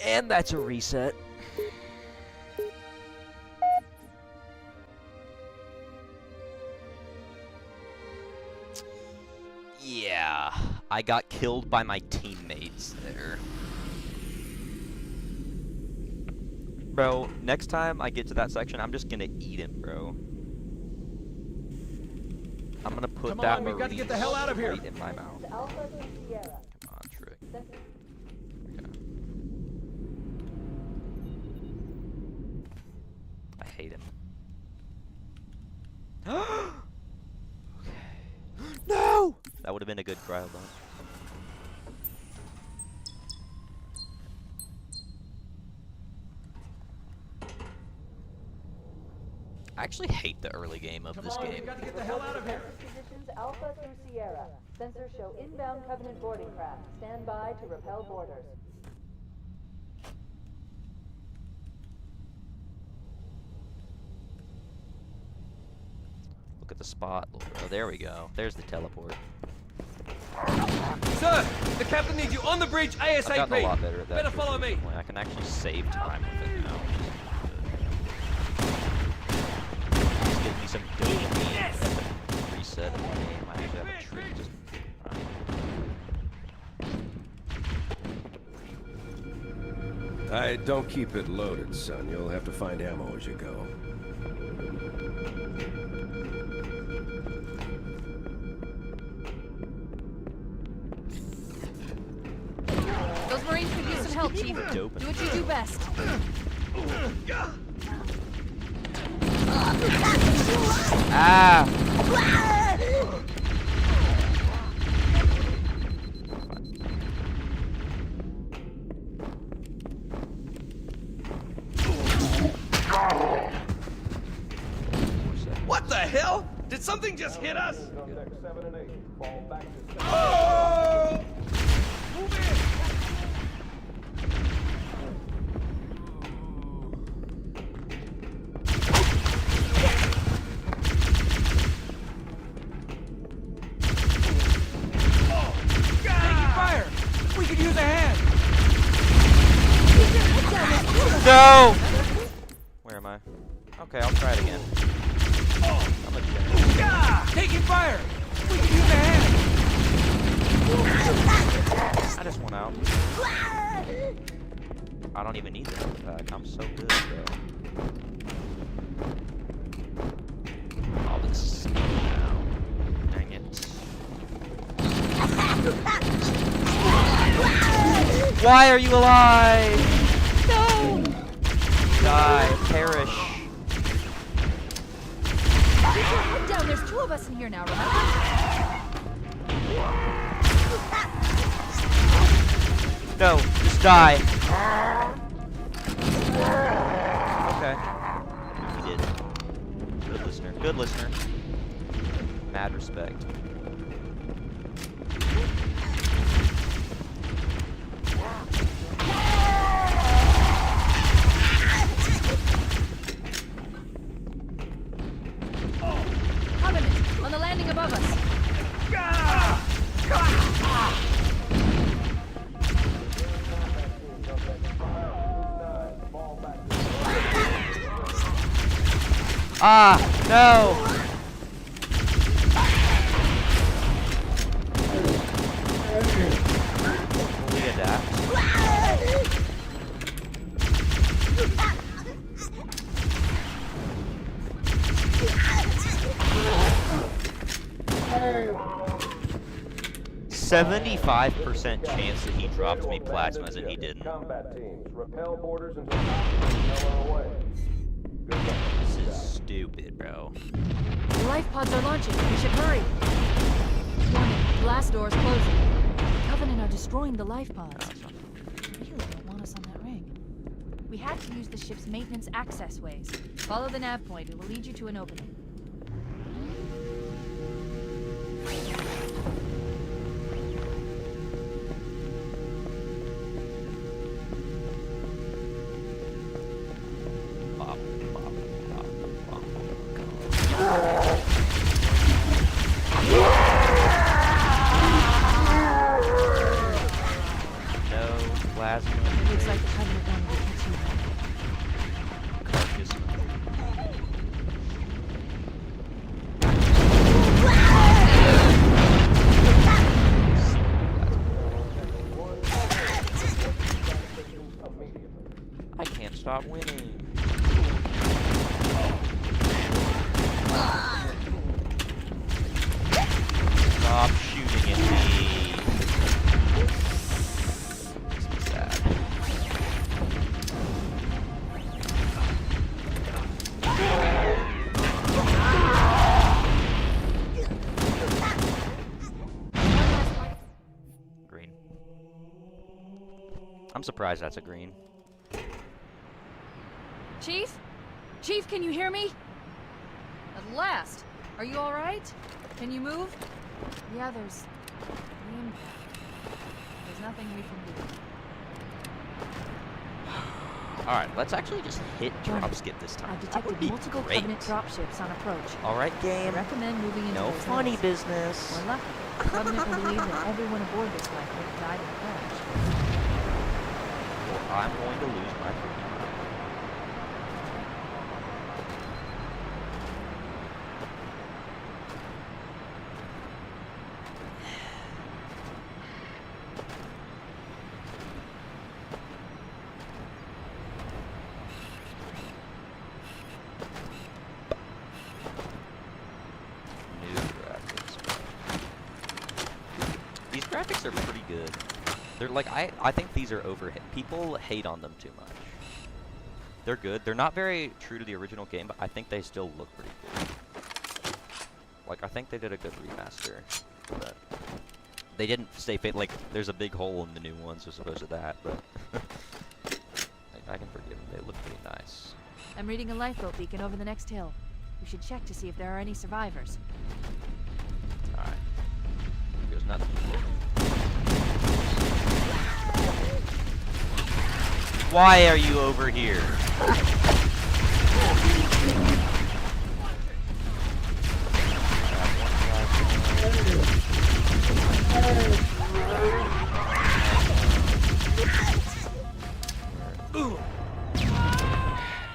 And that's a reset. Yeah, I got killed by my teammates there. Bro, next time I get to that section, I'm just gonna eat him, bro. I'm gonna put that we've got to get the hell out of here. right in my mouth. Come on, Trick. Okay. I hate him. Okay. No! That would have been a good cryo bomb. I actually hate the early game of this game. We've got to get the hell out of here. Positions Alpha through Sierra. Sensors show inbound Covenant boarding craft. Stand by to repel boarders. Look at the spot. Oh, there we go. There's the teleport. Sir, the captain needs you on the bridge ASAP. I've gotten a lot better at that. Better follow me. I can actually save time with it now. Just give me some dopamine. Yes. Reset of the game. I actually have a trick. Just Don't keep it loaded, son. You'll have to find ammo as you go. Those Marines could use some help, Chief. Do what you do best. Ah! What the hell? Did something just hit us? Fire! We could use a hand! No! Where am I? Okay, I'll try it again. I'm a general. Taking fire! We could use a hand! I just went out. I don't even need the health pack. I'm so good, bro. Oh, this is now. Dang it. Why are you alive? No! Die. Perish. Calm down. There's two of us in here now, remember? No, just die. Okay. He did. Good listener. Good listener. Mad respect. Covenant, on the landing above us. Ah, no! We adapt. $75% chance that he dropped me plasmas and he didn't. Combat teams, repel boarders until are away. Good luck. This is stupid, bro. The life pods are launching. We should hurry. Warning, blast doors closing. Covenant are destroying the life pods. They really don't want us on that ring. We had to use the ship's maintenance access ways. Follow the nav point. It will lead you to an opening. Bop, bop, bop, bop. No plasma. Looks like the Covenant winning. Stop shooting at me. Makes me sad. Green. I'm surprised that's a green. Chief? Chief, can you hear me? At last. Are you alright? Can you move? Yeah, there's the impact. There's nothing we can do. Alright, let's actually just hit drop skip this time. I've That would detected be multiple great. Covenant dropships on approach. Alright, I game. recommend moving into No those funny hills. business. We're lucky. Covenant will believe that everyone aboard this lifeboat died in the crash. Or I'm going to lose my freaking mind. New graphics. These graphics are pretty good. They're like, I think these are overhit. People hate on them too much. They're good. They're not very true to the original game, but I think they still look pretty cool. Like, I think they did a good remaster. But they didn't stay fit. Like, there's a big hole in the new ones as opposed to that, but I can forgive them. They look pretty nice. I'm reading a lifeboat beacon over the next hill. We should check to see if there are any survivors. Alright. Here goes nothing. Why are you over here?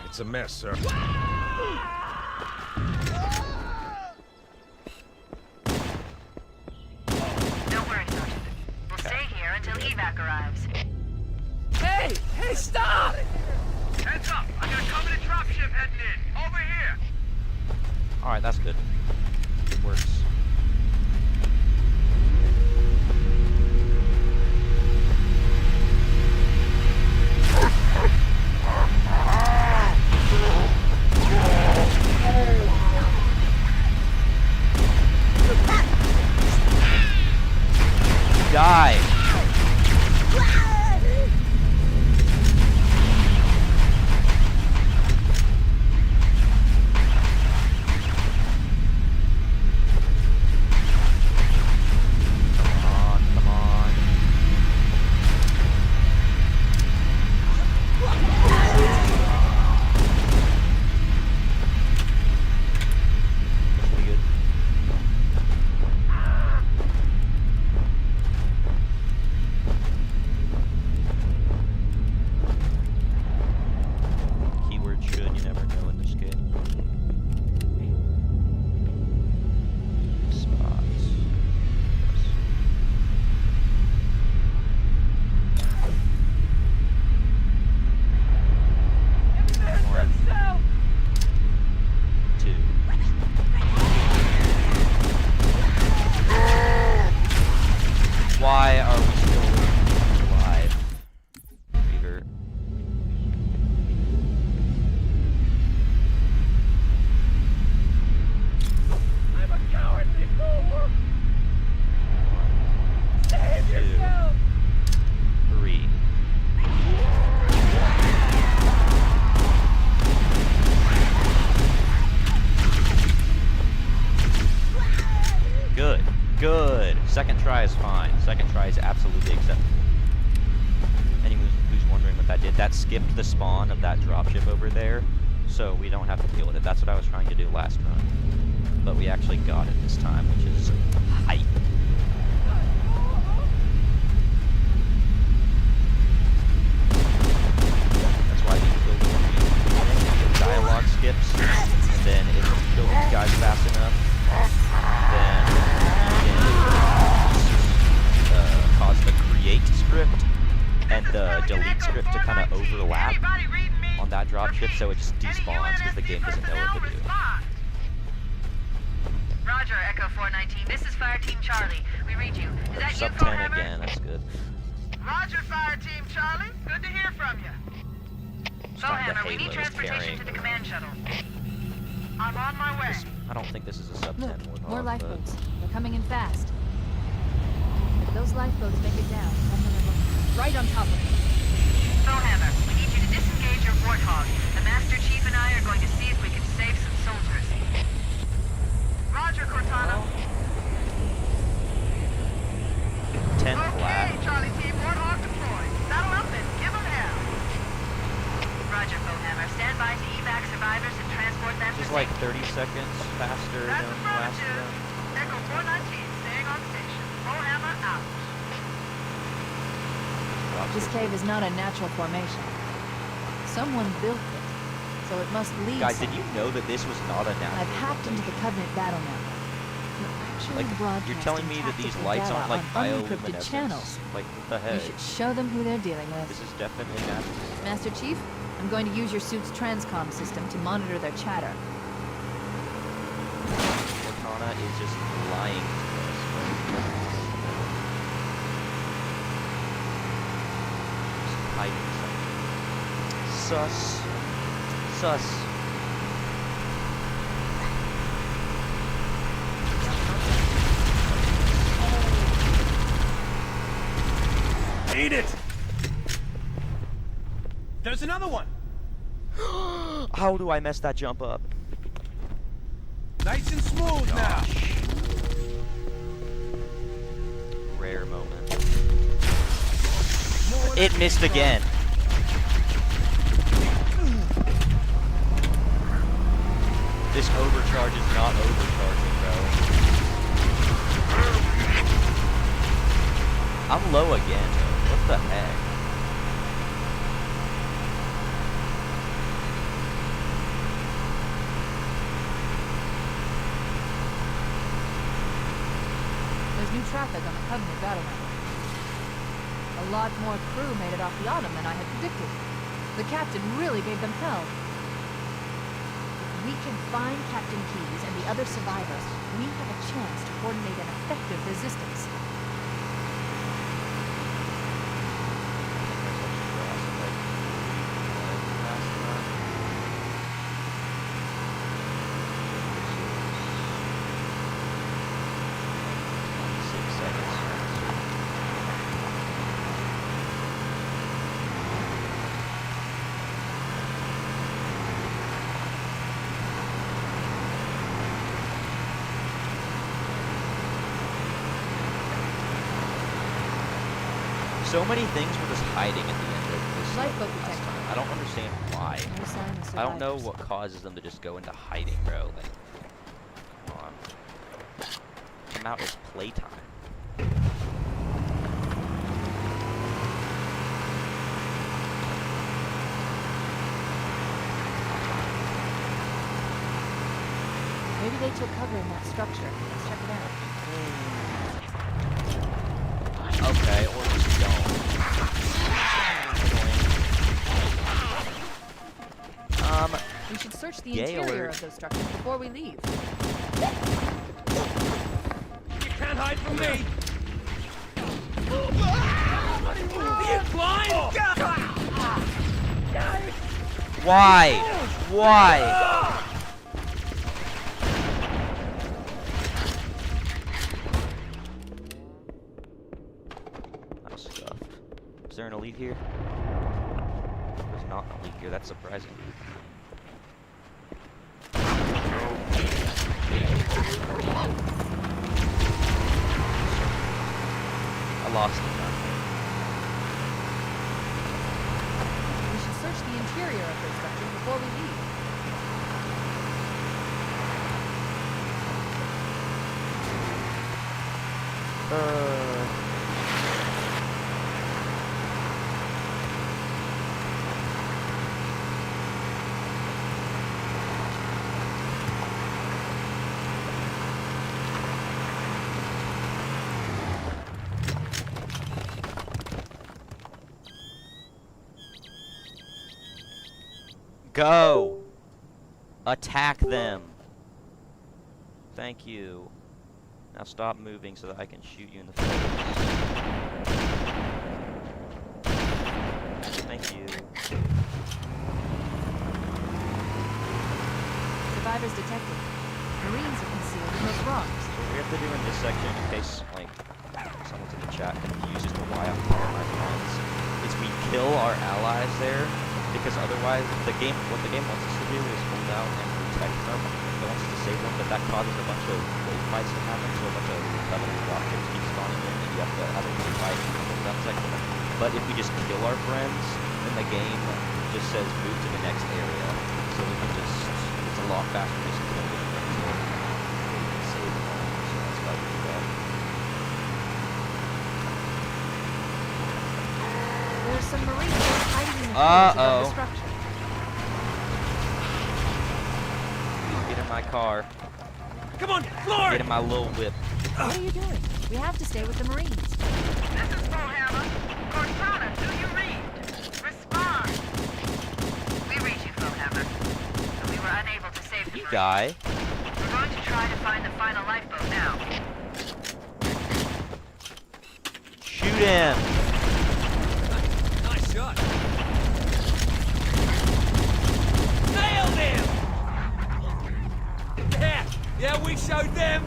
It's a mess, sir. Don't worry, Sergeant. We'll stay here until evac arrives. Hey! Hey, stop! Heads up! I got a Covenant dropship heading in. Over here. Alright, that's good. It works. Die! Come on. Pretty good. Keyword should, you never know in this game. Spots. One, two. Why are we still alive? Revert. I'm a cowardly fool! Save yourself! 3. Good. Good. Second try is fine. Second try is absolutely acceptable. Anyone who's wondering what that did, that skipped the spawn of that dropship over there, so we don't have to deal with it. That's what I was trying to do last run. But we actually got it this time, which is hype. That's why these buildings the dialogue skips, and then if you kill these guys fast enough, then you can cause the create script and the delete script to kind of overlap. Anybody reading me? on that dropship, so it just despawns because the game doesn't know what to do. Roger, Echo 419. This is Fire Team Charlie. We read you. Is that you, Sub 10 Foehammer? again, that's good. Roger, Fire Team Charlie. Good to hear from you. Just time the Foehammer, we need Halo's transportation carrying to the the- command shuttle. I'm on my way. I don't think this is a sub 10 Look, Warthog, more but- lifeboats. They're coming in fast. If those lifeboats make it down, I'm gonna look right on top of them. Foehammer, we need you to disengage your Warthog. The Master Chief and I are going to see if we can save some soldiers. Roger, Cortana. 10 Okay, flat. Charlie Team, Warthog deployed. Saddle up and give them hell. Roger, Foehammer. Stand by to evac survivors and transport them This is to like safety. 30 seconds faster That's than last affirmative. round. Echo 419, staying on station. Foehammer out. This cave is not a natural formation. Someone built it, so it must lead Guys, did somewhere. you know that this was not a natural I've hacked into the formation? Covenant battle network. We're actually Like, broadcasting you're telling me that these tactical lights data aren't like on unencrypted bioluminescence? channels. Like, what the We heck? should show them who they're dealing with. This is definitely natural. Master Chief, I'm going to use your suit's transcom system to monitor their chatter. Cortana is just lying to us. Just hiding something. Sus. Sus. Eat it! There's another one! How do I mess that jump up? Nice and smooth now! Rare moment. It missed again. This overcharge is not overcharging, bro. I'm low again. What the heck? There's new traffic on the Covenant battle network. A lot more crew made it off the Autumn than I had predicted. The captain really gave them hell. If we can find Captain Keyes and the other survivors, we have a chance to coordinate an effective resistance. So many things were just hiding at the end of this Lifeboat last detected. time. I don't understand why. No sign of I don't know survivors. what causes them to just go into hiding, bro. Like, come on. Come out as playtime. Maybe they took cover in that structure. Let's check it out. Okay, or just don't. We should search the Yay interior alert. of those structures before we leave. You can't hide from me! Are you blind? Why? Why? I'm stuffed. Is there an elite here? There's not an elite here. That's surprising. I lost it. We should search the interior of those structures before we leave. Go! Attack them! Thank you. Now stop moving so that I can shoot you in the face. Thank you. Survivors detected. Marines are concealed in those rocks. What we have to do in this section, in case, like, someone's in the chat confuses to why I'm killing my friends, is we kill our allies there, because otherwise, what the game wants us to do is hold out and protect them. It wants us to save them, but that causes a bunch of wave fights to happen, so a bunch of Covenant rockets keep spawning in, and you have to have a wave fight in the gun section. But if we just kill our friends, then the game just says move to the next area, so we can just, it's a lot faster just to kill them. Save them all, so that's why we do that. There's some Marines hiding in the caves above the structure. Get in my car. Come on, Floyd! Get in my little whip. What are you doing? We have to stay with the Marines. This is Bullhammer. Cortana, do you read? Respond. We read you, Bullhammer. But we were unable to save the You Marines. die. We're going to try to find the final lifeboat now. Shoot him. Nice shot. Nailed him! Yeah, we showed them.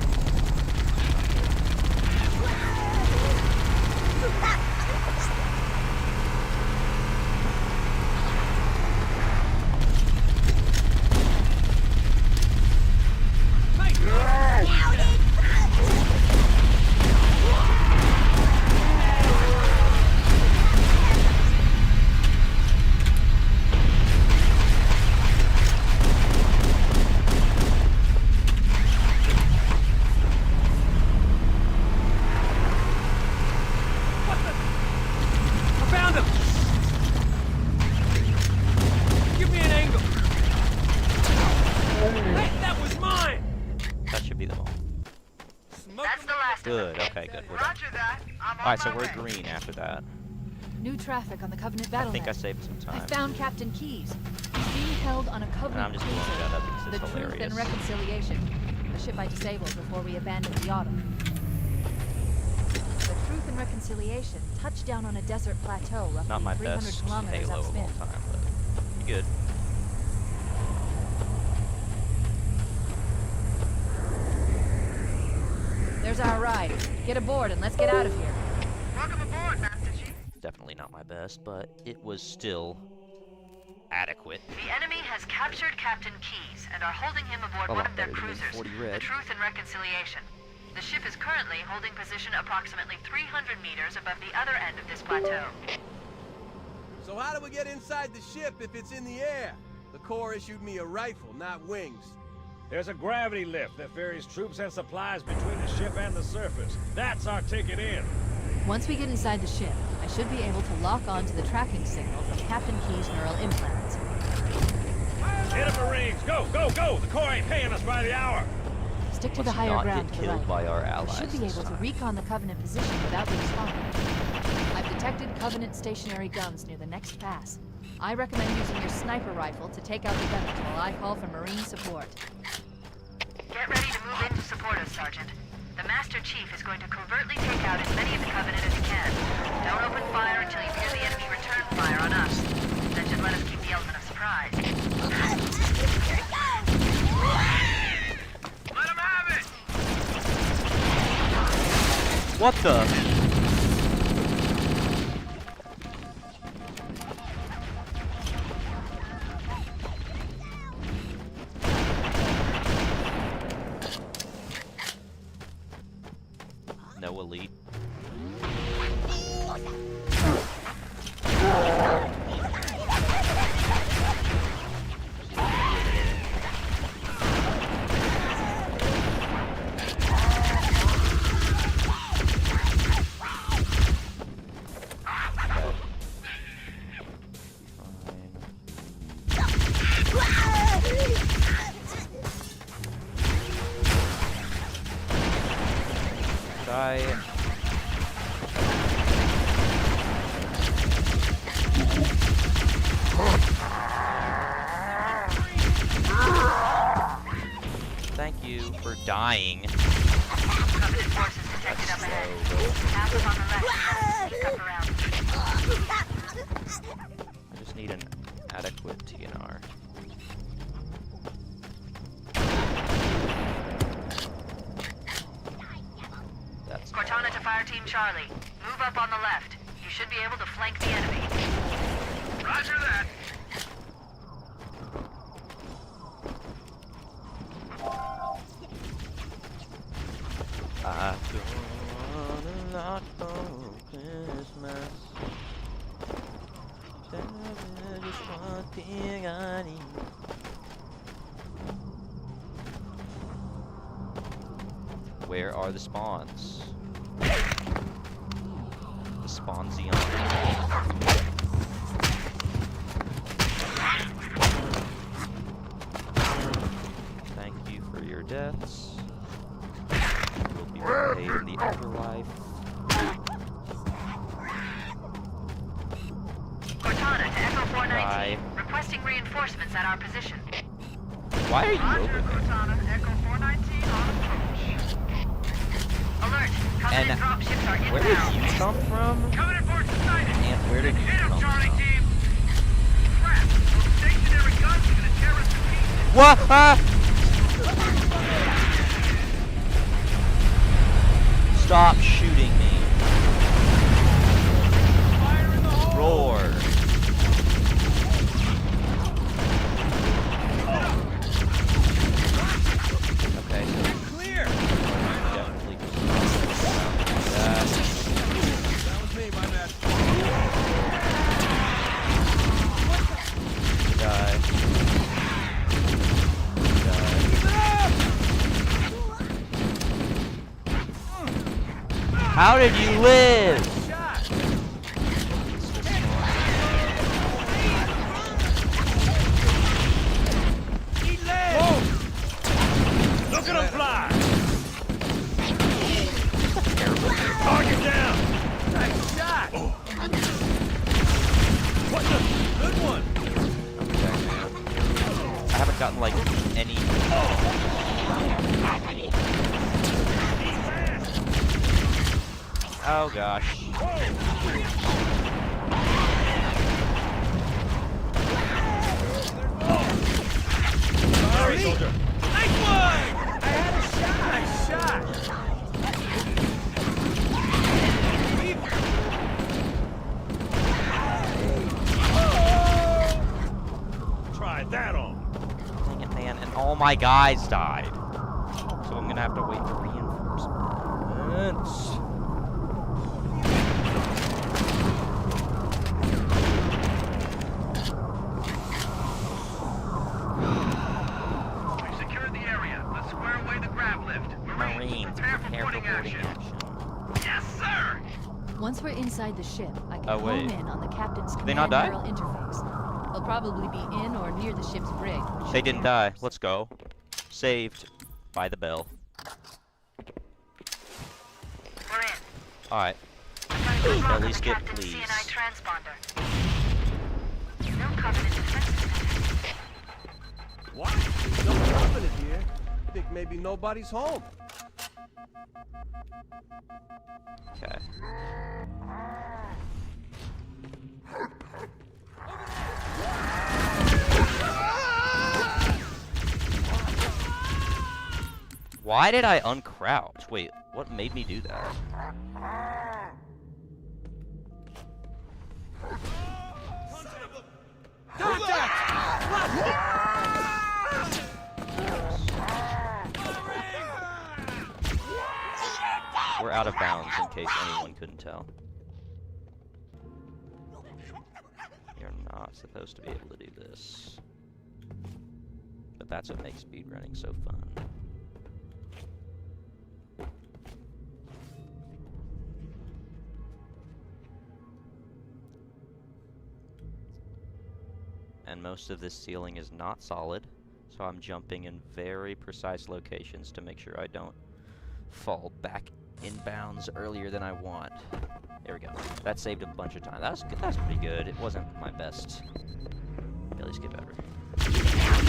Good, okay, good. We're done. Roger that. I'm on Alright, so my we're way. green after that. New traffic on the Covenant I battle think I net. saved some I time. found Captain Keys. He's being held on a And Covenant I'm just blowing cruiser, that up because the it's Truth hilarious. and Reconciliation, the ship I disabled before we abandoned the Autumn. The Truth and Reconciliation touched down on a desert plateau roughly Not my 300 best kilometers Halo of all upspin. time, but you good. There's our ride. Get aboard and let's get out of here. Welcome aboard, Master Chief. Definitely not my best, but it was still adequate. The enemy has captured Captain Keys and are holding him aboard A one lot of their better than cruisers, 40 the red. Truth and Reconciliation. The ship is currently holding position approximately 300 meters above the other end of this plateau. So how do we get inside the ship if it's in the air? The Corps issued me a rifle, not wings. There's a gravity lift that ferries troops and supplies between the ship and the surface. That's our ticket in. Once we get inside the ship, I should be able to lock on to the tracking signal from Captain Key's neural implants. Hit 'em, Marines! Go, go, go! The Corps ain't paying us by the hour! Stick to Let's the higher not ground get to the killed right. by our We allies should be this able to time. recon the Covenant position without being spotted. I've detected Covenant stationary guns near the next pass. I recommend using your sniper rifle to take out the gunners while I call for Marine support. Get ready to move in to support us, Sergeant. The Master Chief is going to covertly take out as many of the Covenant as he can. Don't open fire until you hear the enemy return fire on us. That should let us keep the element of surprise. Let 'em have it! What the? No elite. We're dying. Covenant forces detected up ahead. Pass them on the left and let them sneak up around. I just need an adequate TNR. That's Cortana to Fire Team Charlie. Move up on the left. You should be able to flank the enemy. Roger that. I don't want a lot for Christmas. There's just one thing I need. Where are the spawns? The Spawnzion. Thank you for your deaths. Will be repaid in the afterlife. Cortana to Echo 419. Bye. Requesting reinforcements at our position. Why are you Roger, over there? Cortana. Echo 419 on approach. Alert! Covenant And dropships are inbound. where did you come from? Covenant forces sighted. And where did you Hit him, come Charlie from? team. Crap! Those stationary guns are gonna tear us to pieces. What? Huh? Stop shooting me. Fire in the hole! Roar. Okay, so Clear! definitely just that. That was me, my bad. Die. Die. How did you live? Shot! He led! Look at him fly! Target down! Nice shot! What the? Good one! I haven't gotten like any. Oh gosh. Sorry, soldier. Nice one! I had a shot! Nice shot! Try that on. Dang it, man. And all my guys died. So I'm gonna have to wait for reinforcements. We've secured the area. Let's square away the grab lift. Marines, prepare for boarding action. Yes, sir! Once we're inside the ship, I can Oh, home wait. in on the captain's Did they not die? command neural interface. They'll probably be in or near the ship's brig. which They should didn't be die. Let's go. Saved by the bell. We're in. Alright. At least get please. CNI transponder. No Covenant defenses. What? There's no Covenant here. Think maybe nobody's home. Okay. Why did I uncrouch? Wait, what made me do that? We're out of bounds in case anyone couldn't tell. You're not supposed to be able to do this. But that's what makes speedrunning so fun. And most of this ceiling is not solid, so I'm jumping in very precise locations to make sure I don't fall back inbounds earlier than I want. There we go. That saved a bunch of time. That was good. That was pretty good. It wasn't my best. At least get better.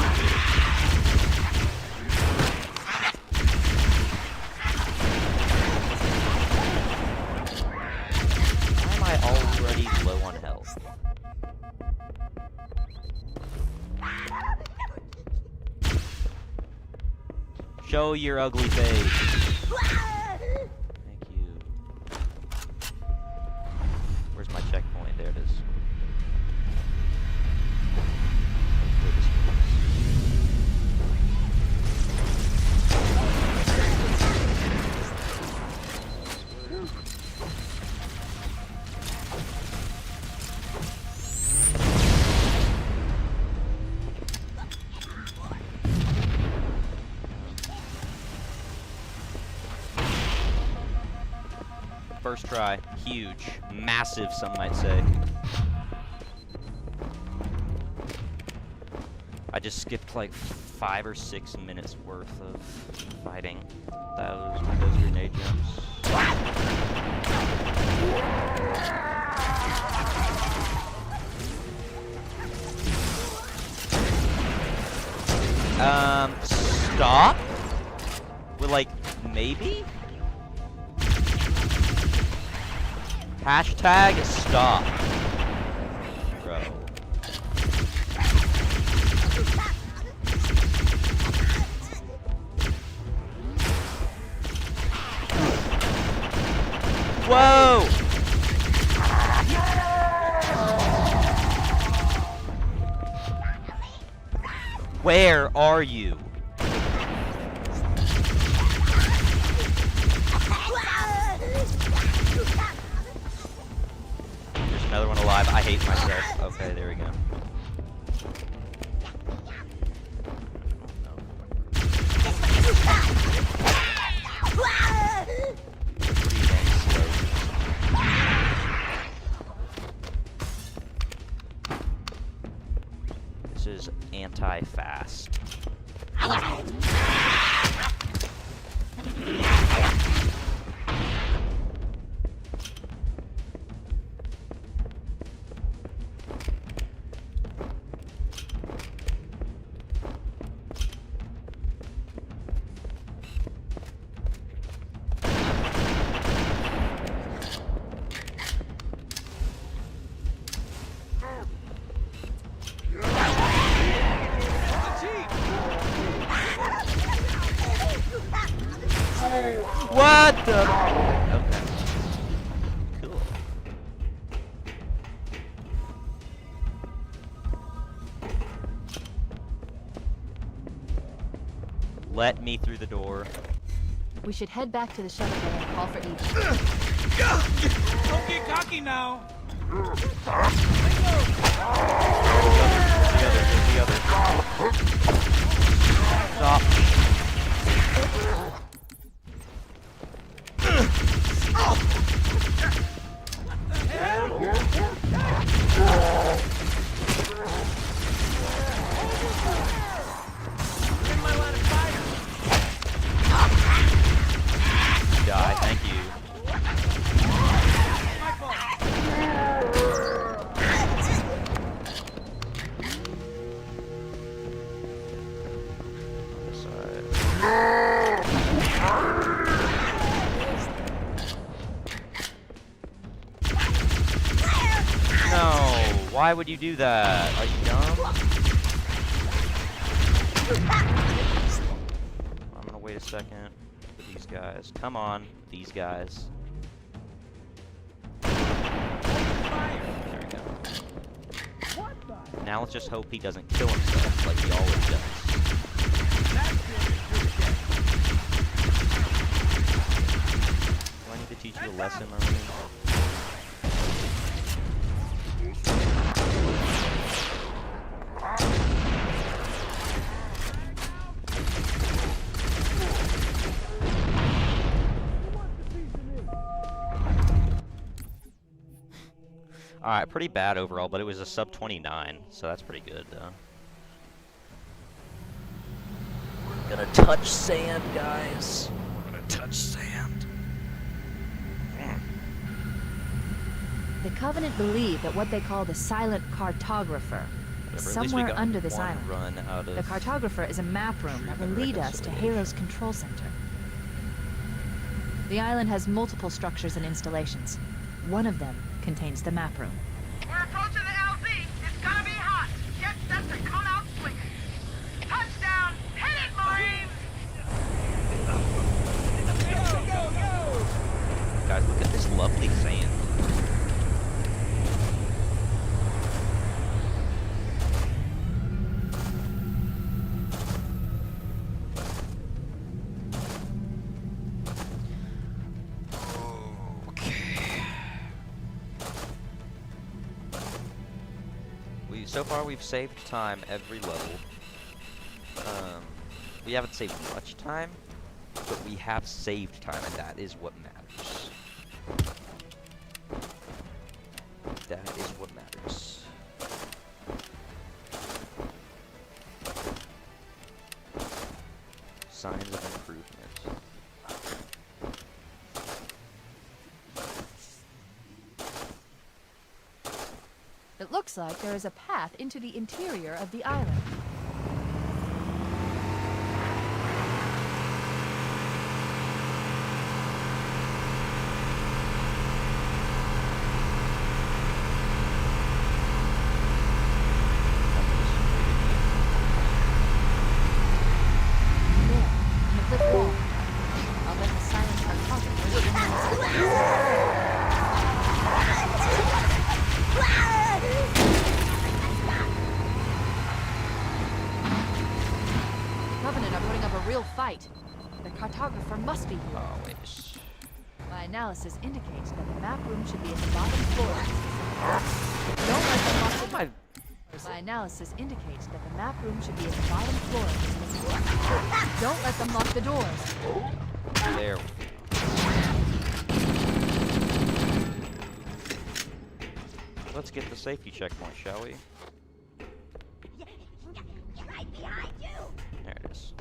Show your ugly face. Thank you. Where's my checkpoint? There it is. First try. Huge. Massive, some might say. I just skipped like 5 or 6 minutes worth of fighting. Those grenade jumps. Stop? With like, maybe? Hashtag stop. Bro. Whoa! Where are you? There's another one alive. I hate myself. Okay, there we go. This is anti-fast. What the? Okay. Cool. Let me through the door. We should head back to the shuttle bay and call for Eve. Don't get cocky now. There's the other. Stop. Die, thank you. No, why would you do that? Are you dumb? I'm gonna wait a second for these guys. Come on, these guys. There we go. Now let's just hope he doesn't kill himself like he always does. Do I need to teach you a lesson, Marine? Alright, pretty bad overall, but it was a sub 29, so that's pretty good, though. Gonna touch sand, guys. Gonna touch sand. The Covenant believe that what they call the Silent Cartographer is somewhere under this island. The Cartographer is a map room that will lead us to Halo's control center. The island has multiple structures and installations. One of them contains the map room. We're approaching the LZ. It's gonna be hot. Get set to come out swinging. Touchdown! Hit it, Marines! So far, we've saved time every level. We haven't saved much time, but we have saved time, and that is what matters. That is what matters. Signs of improvement. It looks like there is a path into the interior of the island. There, in the cliff wall. I'll bet the silent sarcophagus is in there. Covenant are putting up a real fight. The cartographer must be here. Oh, wait. My analysis indicates that the map room should be at the bottom floor of this facility. Don't let them lock the My My analysis indicates that the map room should be at the bottom floor of this facility. Don't let them lock the doors. there. Let's get the safety checkpoint, shall we? Right behind you! There it is.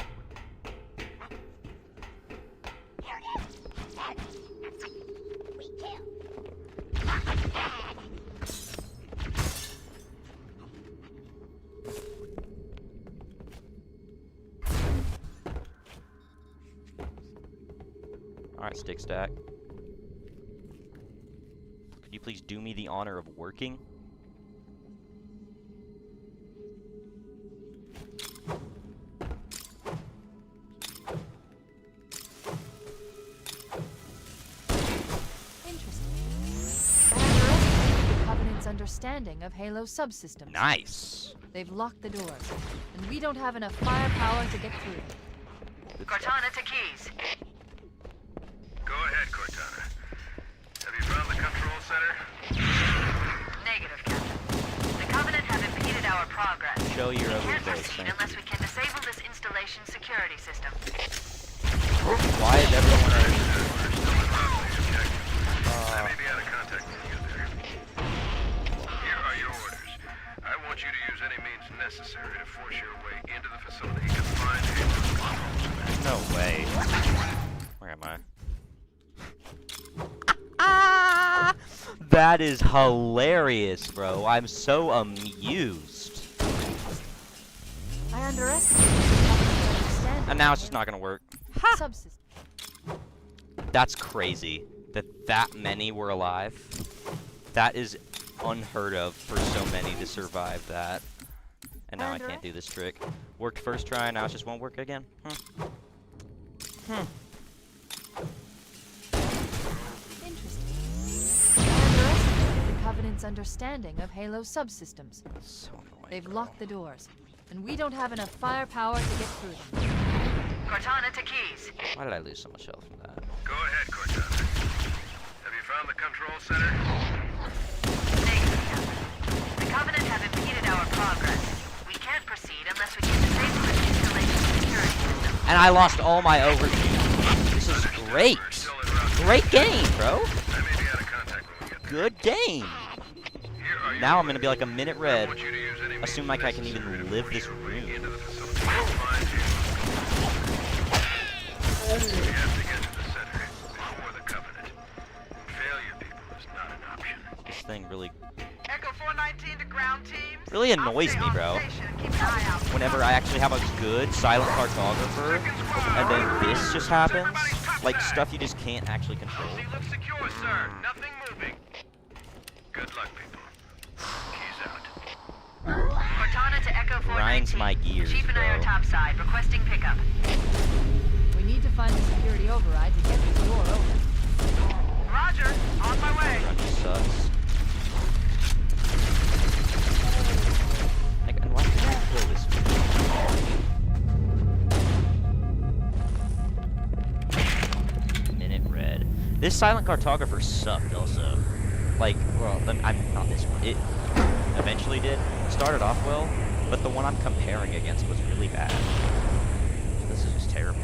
Here it is! We kill! Alright, Stick Stack. Could you please do me the honor of working? Interesting. I underestimated the Covenant's understanding of Halo subsystems. Nice! They've locked the doors, and we don't have enough firepower to get through. Good stuff. Cortana to Keys. Go ahead, Cortana. Have you found the control center? Negative, Captain. The Covenant have impeded our progress. Show your We other can't face, proceed thank you. unless we can disable this installation's security system. Why is everyone We're still in Rosley's objective. I may be out of contact with you there. Here are your orders. I want you to use any means necessary to force your way into the facility and find Halo's control center. No way. Where am I? Ah! That is hilarious, bro. I'm so amused. I underestimated the Covenant's understanding And now it's of just not gonna work. Halo subsystems. That's crazy. That many were alive. That is unheard of for so many to survive that. And now I can't do this trick. Worked first try, now it just won't work again. Interesting. I underestimated the Covenant's understanding of Halo subsystems. So annoying. They've bro. locked the doors, and we don't have enough firepower to get through them. Cortana to Keys. Why did I lose so much health from that? Go ahead, Cortana. Have you found the control center? Negative, Captain. The Covenant have impeded our progress. We can't proceed unless we can disable this installation's security system. And I lost all my overshoot. This is great. We're still in Rosley's. Great game, bro. I may be out of contact when we get there. Good game. Here are your Now I'm gonna orders. be like a minute I red. want you to use any means Assume like I can even necessary to live force this your way room. into the facility and find Halo's We have to get to the center before the Covenant. Failure, people, is not an option. This thing really, Echo 419 to ground teams. really annoys me, bro. Whenever I actually have a good silent cartographer, and then this just happens, like stuff you just can't actually control. Looks secure, sir. Nothing moving. Good luck, people. Keys out. Cortana to Echo 419. Grinds my gears, Chief and I are bro. topside, requesting pickup. We need to find the security override to get this door open. Roger, on my way. Run just sucks. Like, and why can't I kill this thing? Minute red. This silent cartographer sucked also. Like, well, I'm not this one. eventually did started off well, but the one I'm comparing against was really bad. So this is just terrible.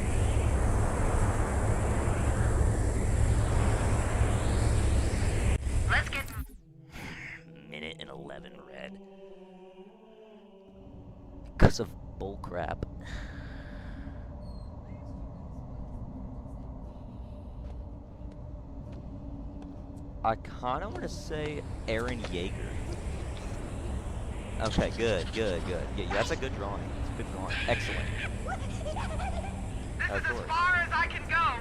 Let's get... Minute and 11 red. Because of bullcrap. I kind of want to say Aaron Yeager. Okay, good. Yeah, that's a good drawing. It's a good drawing. Excellent. This Of is as course. far as I can go.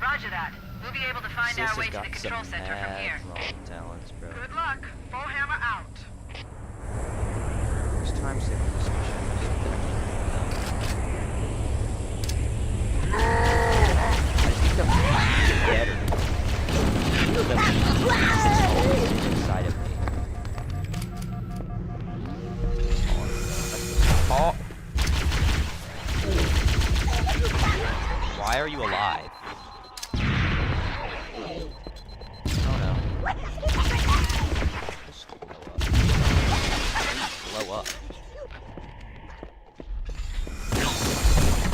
Roger that. We'll be able to find Sis our way has to the got control some center from here. mad drawing talents, bro. Good luck. Bullhammer out. First time saving this mission. I just need to get better. The beast is always inside of me. Oh. Why are you alive? Oh no. Just blow up.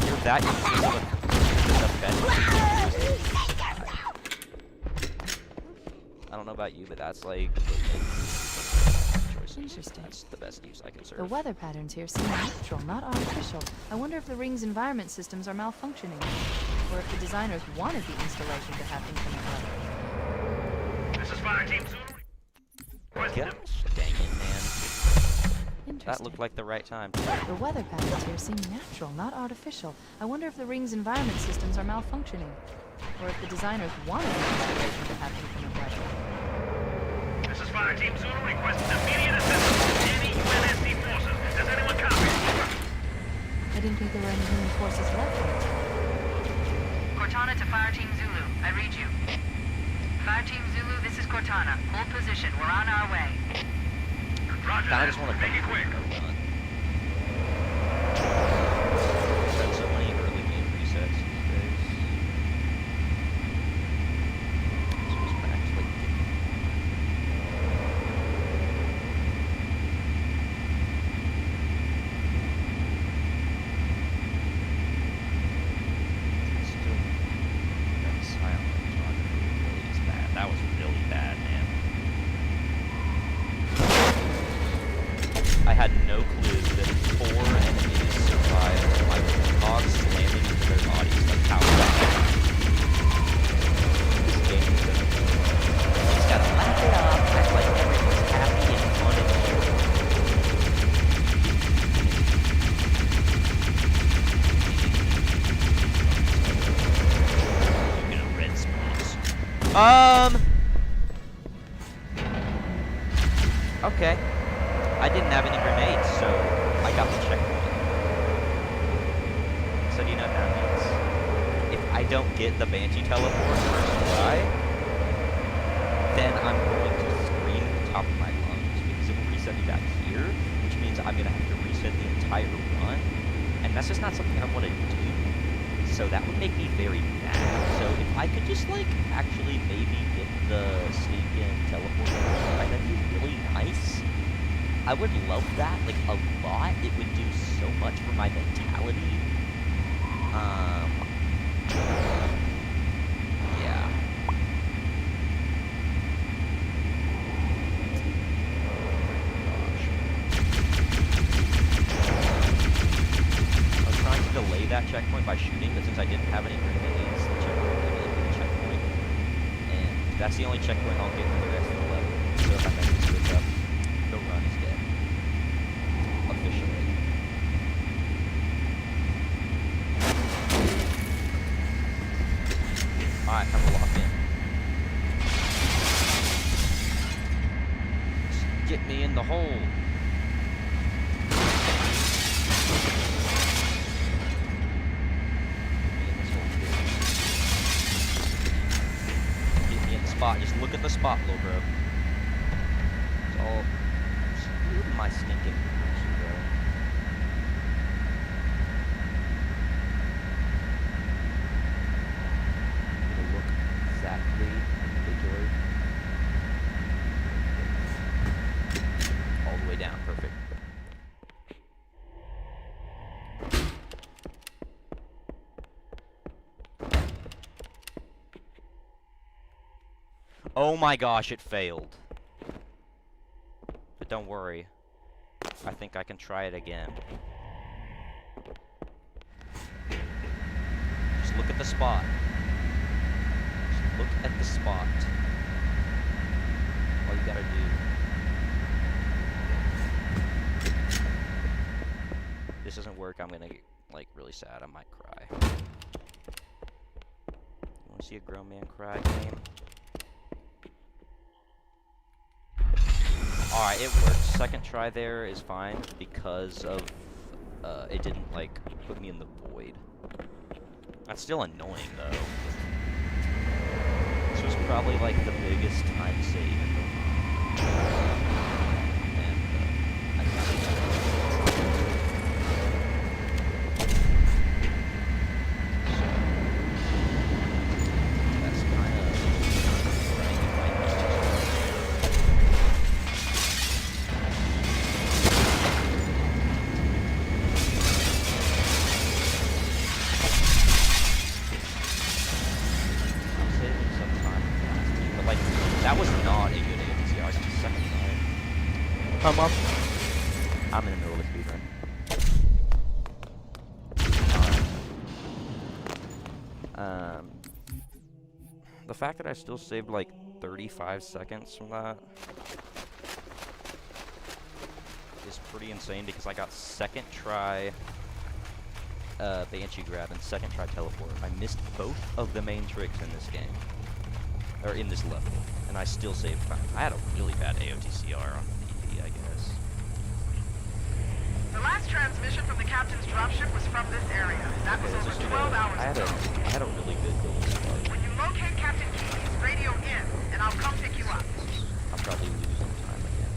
You're that used to the best. I don't know about you, but that's like choices. Interesting. That's the best use I can serve. The weather patterns here seem natural, not artificial. I wonder if the ring's environment systems are malfunctioning, or if the designers wanted the installation to have infinite weather. This is Fire Team Zulu. Gosh, dang it, man. Interesting. That looked like the right time. The weather patterns here seem natural, not artificial. I wonder if the ring's environment systems are malfunctioning, or if the designers wanted the installation to have infinite weather. This is Fire Team Zulu requesting immediate assistance from any UNSC forces. Does anyone copy? I didn't think there were any human forces left here. Cortana to Fire Team Zulu. I read you. Fire Team Zulu, this is Cortana. Hold position. We're on our way. Roger I that. just want to Make it quick. Done so many early game resets these days. So just gonna actually still that silent photography really is bad. That was really bad, man. I had no clue that 4 enemies survived my dogs slamming into their bodies. Like, how this game is gonna be. Just gotta laugh it off, act like everyone's happy and fun and chill. You get a red spots. Okay. I didn't have any grenades, so I got the checkpoint. So do you know what that means? If I don't get the Banshee teleport first try, then I'm going to scream at the top of my lungs because it will reset me back here, which means I'm going to have to reset the entire run, and that's just not something I want to do. So that would make me very mad. So if I could just, like, actually maybe get the sneak in teleport first try, that'd be really nice. I would love that, like, a lot. It would do so much for my mentality. Yeah. I was trying to delay that checkpoint by shooting, but since I didn't have any grenades, the checkpoint didn't really be a checkpoint. And that's the only checkpoint I'll get for the rest of the level. So if I make this switch up, the run is dead. Officially. Alright, I'm gonna lock in. Just get me in the hole. Get me in the spot. Just look at the spot, little bro. It's all my stinking action, bro. It'll look exactly individually. All Oh my gosh, it failed. But don't worry. I think I can try it again. Just look at the spot. Just look at the spot. All you gotta do. If this doesn't work, I'm gonna get, like, really sad. I might cry. You wanna see a grown man cry, game? Alright, it worked. Second try there is fine because of, it didn't, like, put me in the void. That's still annoying, though. This was probably, like, the biggest time save in the and, I got it. That's kind of that was not a good AOTC. I got the second try. Come up. I'm in the middle of a speedrun. The fact that I still saved like 35 seconds from that is pretty insane because I got second try Banshee grab and second try teleport. I missed both of the main tricks in this game. Or in this level, and I still saved time. I had a really bad AOTCR on the PP, I guess. The last transmission from the captain's dropship was from this area. That was over 12 hours ago. I had a really good build start. When you locate Captain Keys, radio in, and I'll come pick you up. I'm probably losing time again.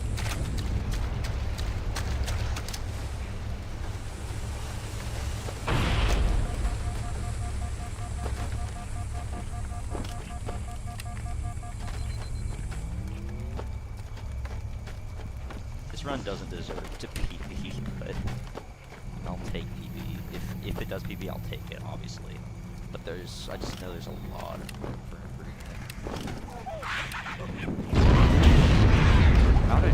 This run doesn't deserve to PB, but I'll take PB. If it does PB, I'll take it, obviously. But I just know there's a lot of room for improvement. How did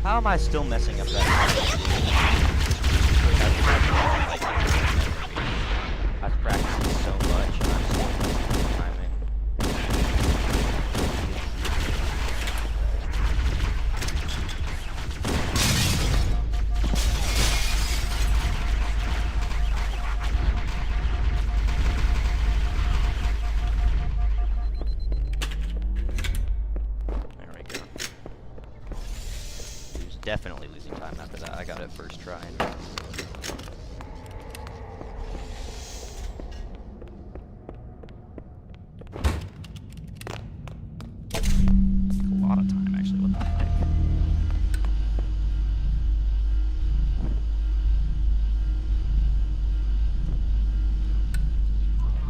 How am I still messing up that? I've practiced so much, and I'm still messing up the timing. There we go. Definitely losing time after that. I got it first try. A lot of time, actually. What the heck?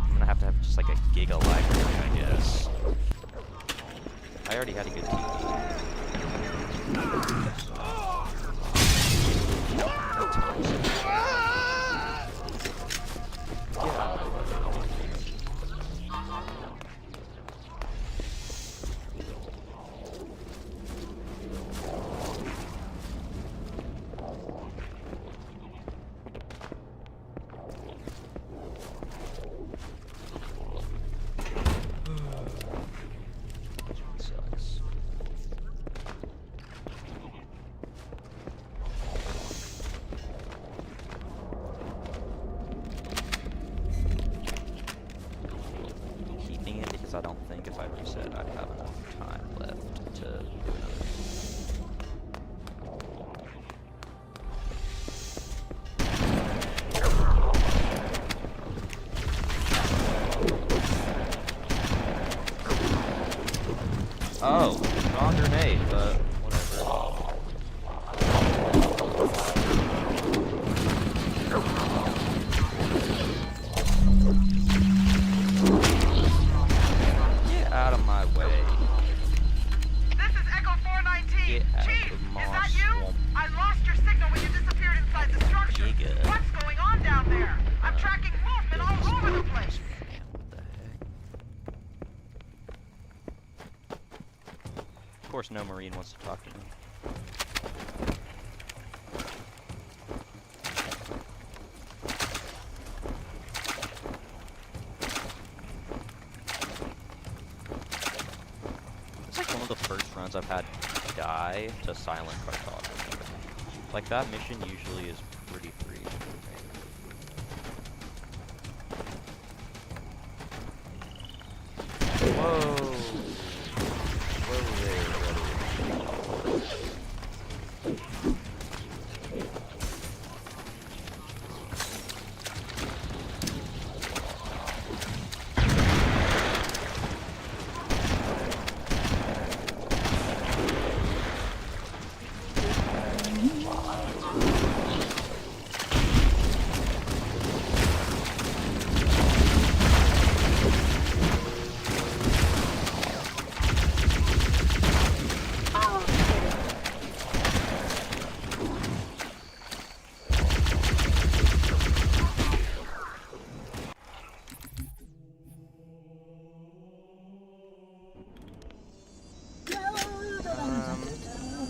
I'm gonna have to have just like a giga library, I guess. I already had a good TV. Sucks. I said, I have enough time left to do another. Oh, wrong grenade, but whatever. Get out of my way. This is Echo 419. Get out Chief, of my is that you? swamp. I lost your signal when you disappeared inside the structure. Giga. What's going on down there? I'm tracking movement all over the place. What the heck? Of course, no Marine wants to talk to me. It's like one of the first runs I've had die to silent cartography. Like, that mission usually is pretty free. Whoa! Whoa there, buddy.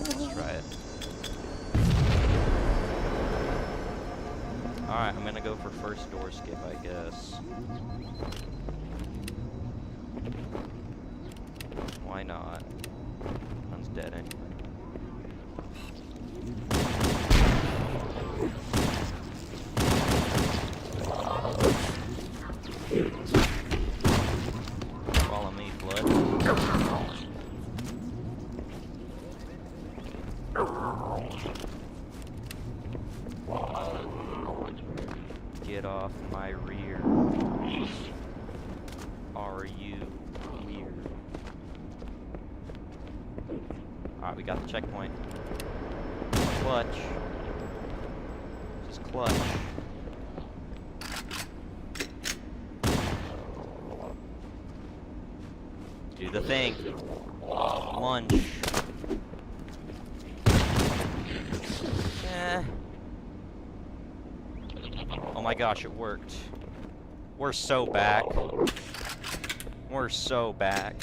Let's try it. Alright, I'm gonna go for first door skip, I guess. Why not? One's dead anyway. Follow me, blood. Get off my rear. Are you weird? Alright, we got the checkpoint. Clutch. Just clutch. Do the thing. Lunge. Oh my gosh, it worked. We're so back. We're so back.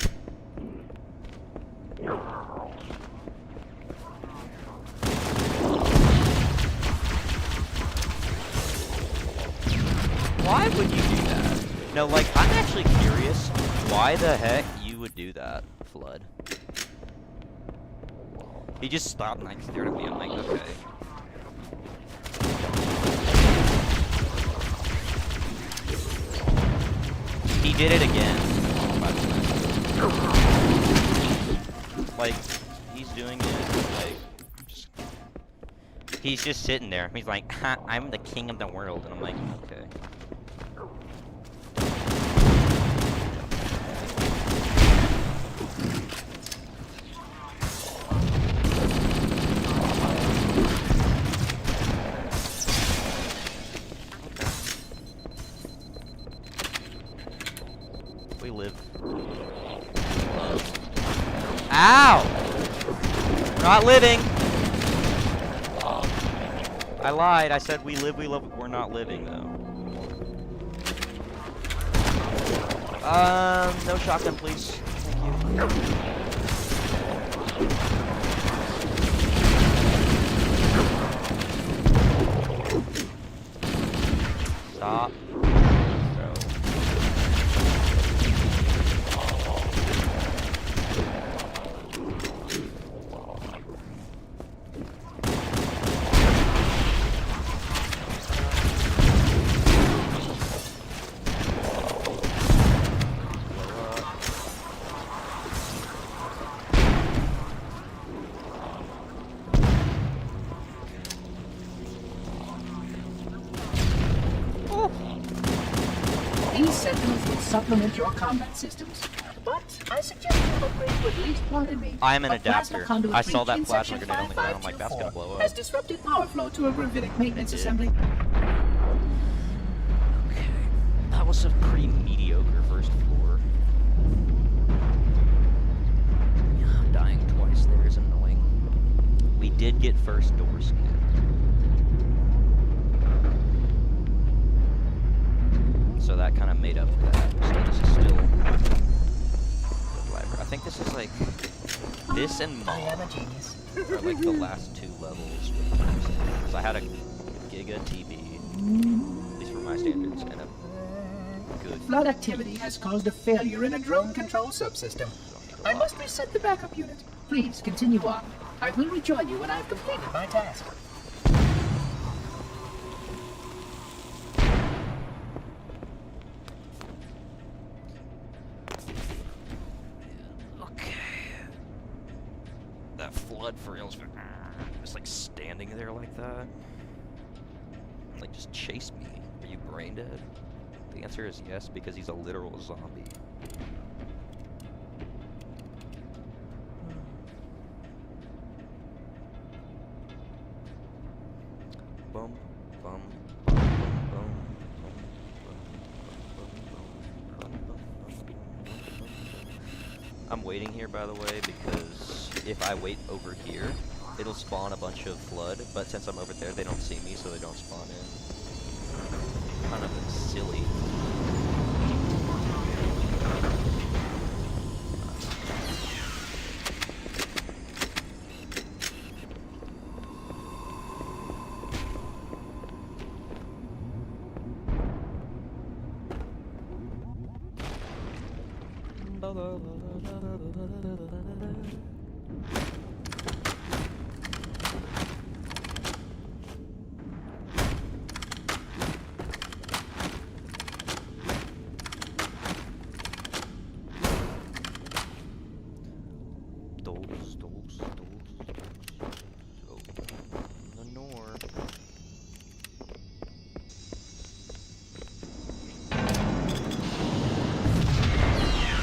Why would you do that? No, like, I'm actually curious why the heck you would do that, Flood. He just stopped and like stared at me. I'm like, okay. He did it again. Like, he's doing it, like, he's just sitting there. He's like, ha, I'm the king of the world. And I'm like, okay. We live. Ow! We're not living! I lied. I said we live, we love. We're not living, though. No shotgun, please. Thank you. Stop. These Sentinels will supplement your combat systems. But I suggest you upgrade to at least, pardon me, I'm an a plasma adapter. conduit I saw breach that in plasma section grenade on the ground. I'm like, that's gonna 5524 blow up. has disrupted power flow to a gravitic maintenance assembly. Okay. That was a pretty mediocre first floor. Yeah, dying twice there is annoying. We did get first door scan. So that kind of made up for that. So this is still the library. I think this is like this and I am a Mom genius. are like the last two levels with first. Because I had a Giga TV, at least for my standards, and a good. Flood activity has caused a failure in a drone control subsystem. I must reset the backup unit. Please continue on. I will rejoin you when I've completed my task. Okay. That flood for real is just like standing there like that. Like, just chase me. Are you brain dead? The answer is yes, because he's a literal zombie. Bum, bum, bum, bum, I'm waiting here, by the way, because if I wait over here, it'll spawn a bunch of flood, but since I'm over there, they don't see me, so they don't spawn in. Kind of silly.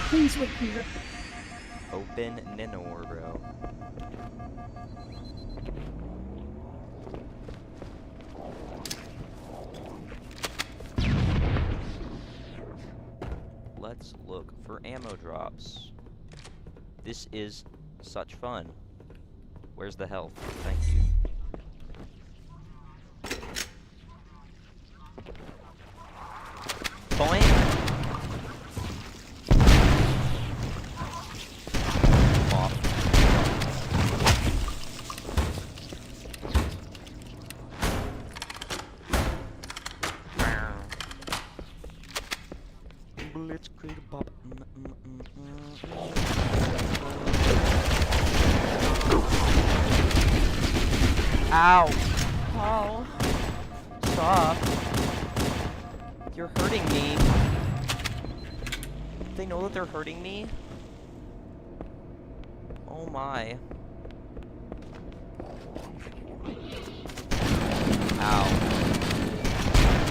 Please wait here. Open Ninor, bro. Let's look for ammo drops. This is such fun. Where's the health? Thank you. Boing! Blitzkrieg Bob. Ow! Oh. Stop. You're hurting me. They know that they're hurting me? Oh my. Ow.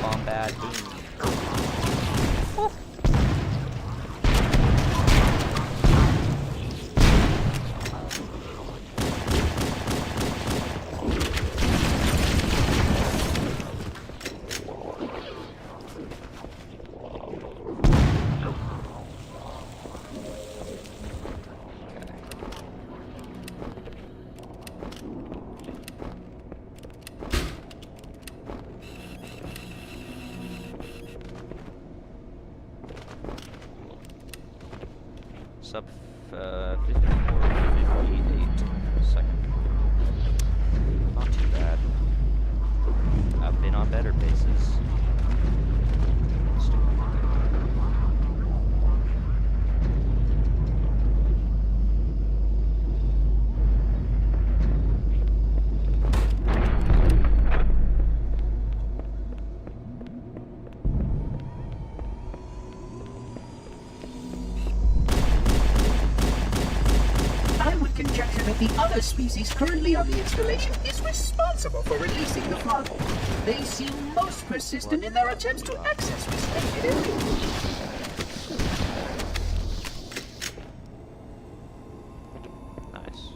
Bombad. Oh. Sub 54, 58 second. Not too bad. I've been on better bases. The other species currently on the installation is responsible responsible for releasing the flood. They seem most persistent in their attempts to access restricted areas. Nice.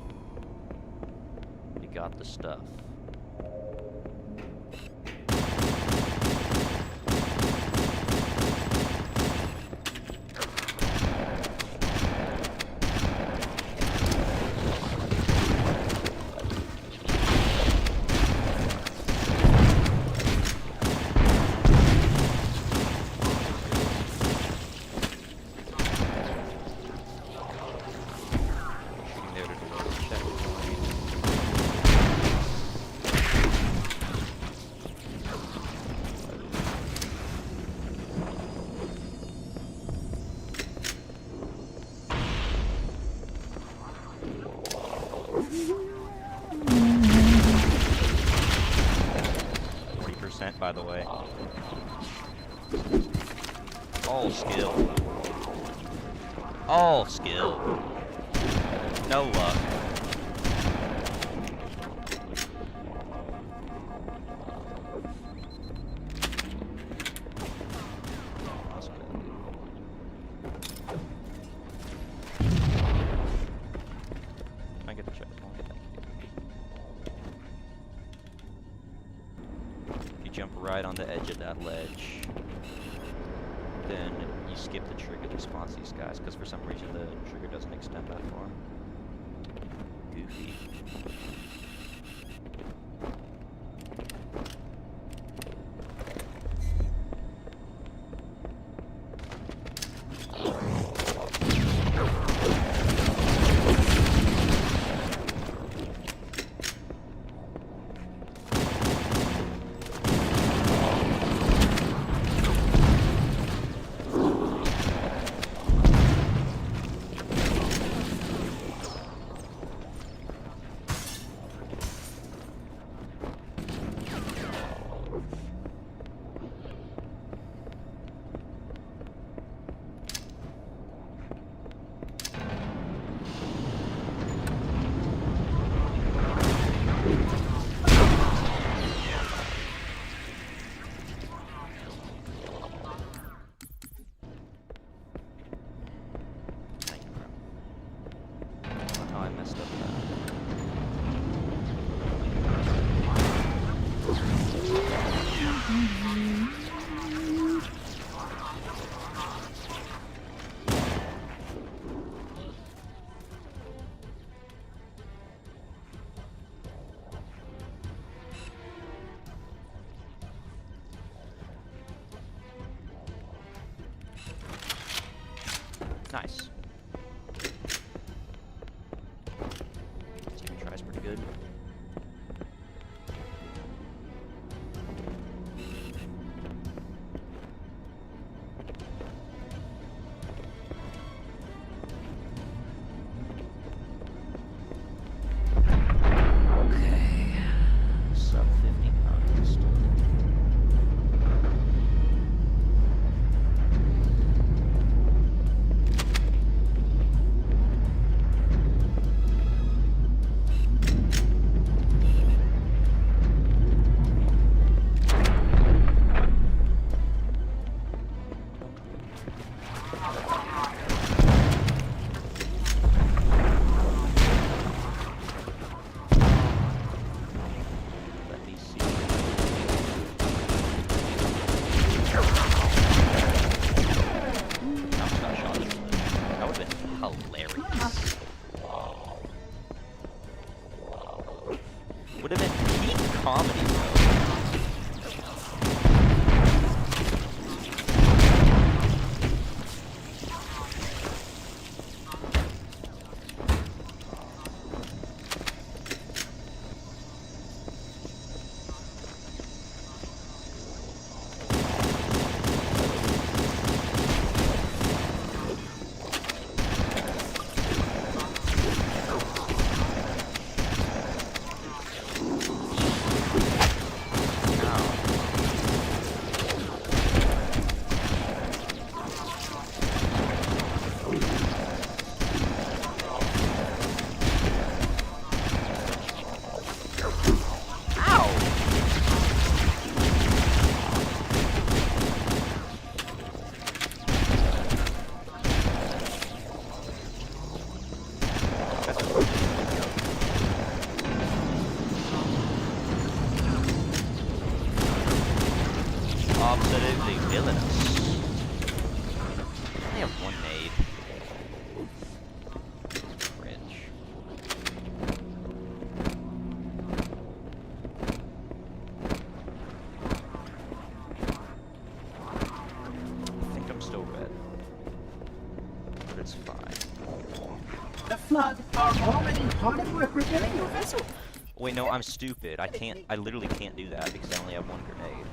You got the stuff. By the way. All skill. All skill. No luck. That's good. I get the check. I'll get that. Jump right on the edge of that ledge, then you skip the trigger that spawns these guys, because for some reason the trigger doesn't extend that far. Goofy. Nice. Steven tries pretty good. Okay. Sub 50 knots. they villainous. I have one nade. Cringe. I think I'm still red. But it's fine. The Flood are already hard at work repairing your vessel. Wait, no, I'm stupid. I literally can't do that because I only have one grenade.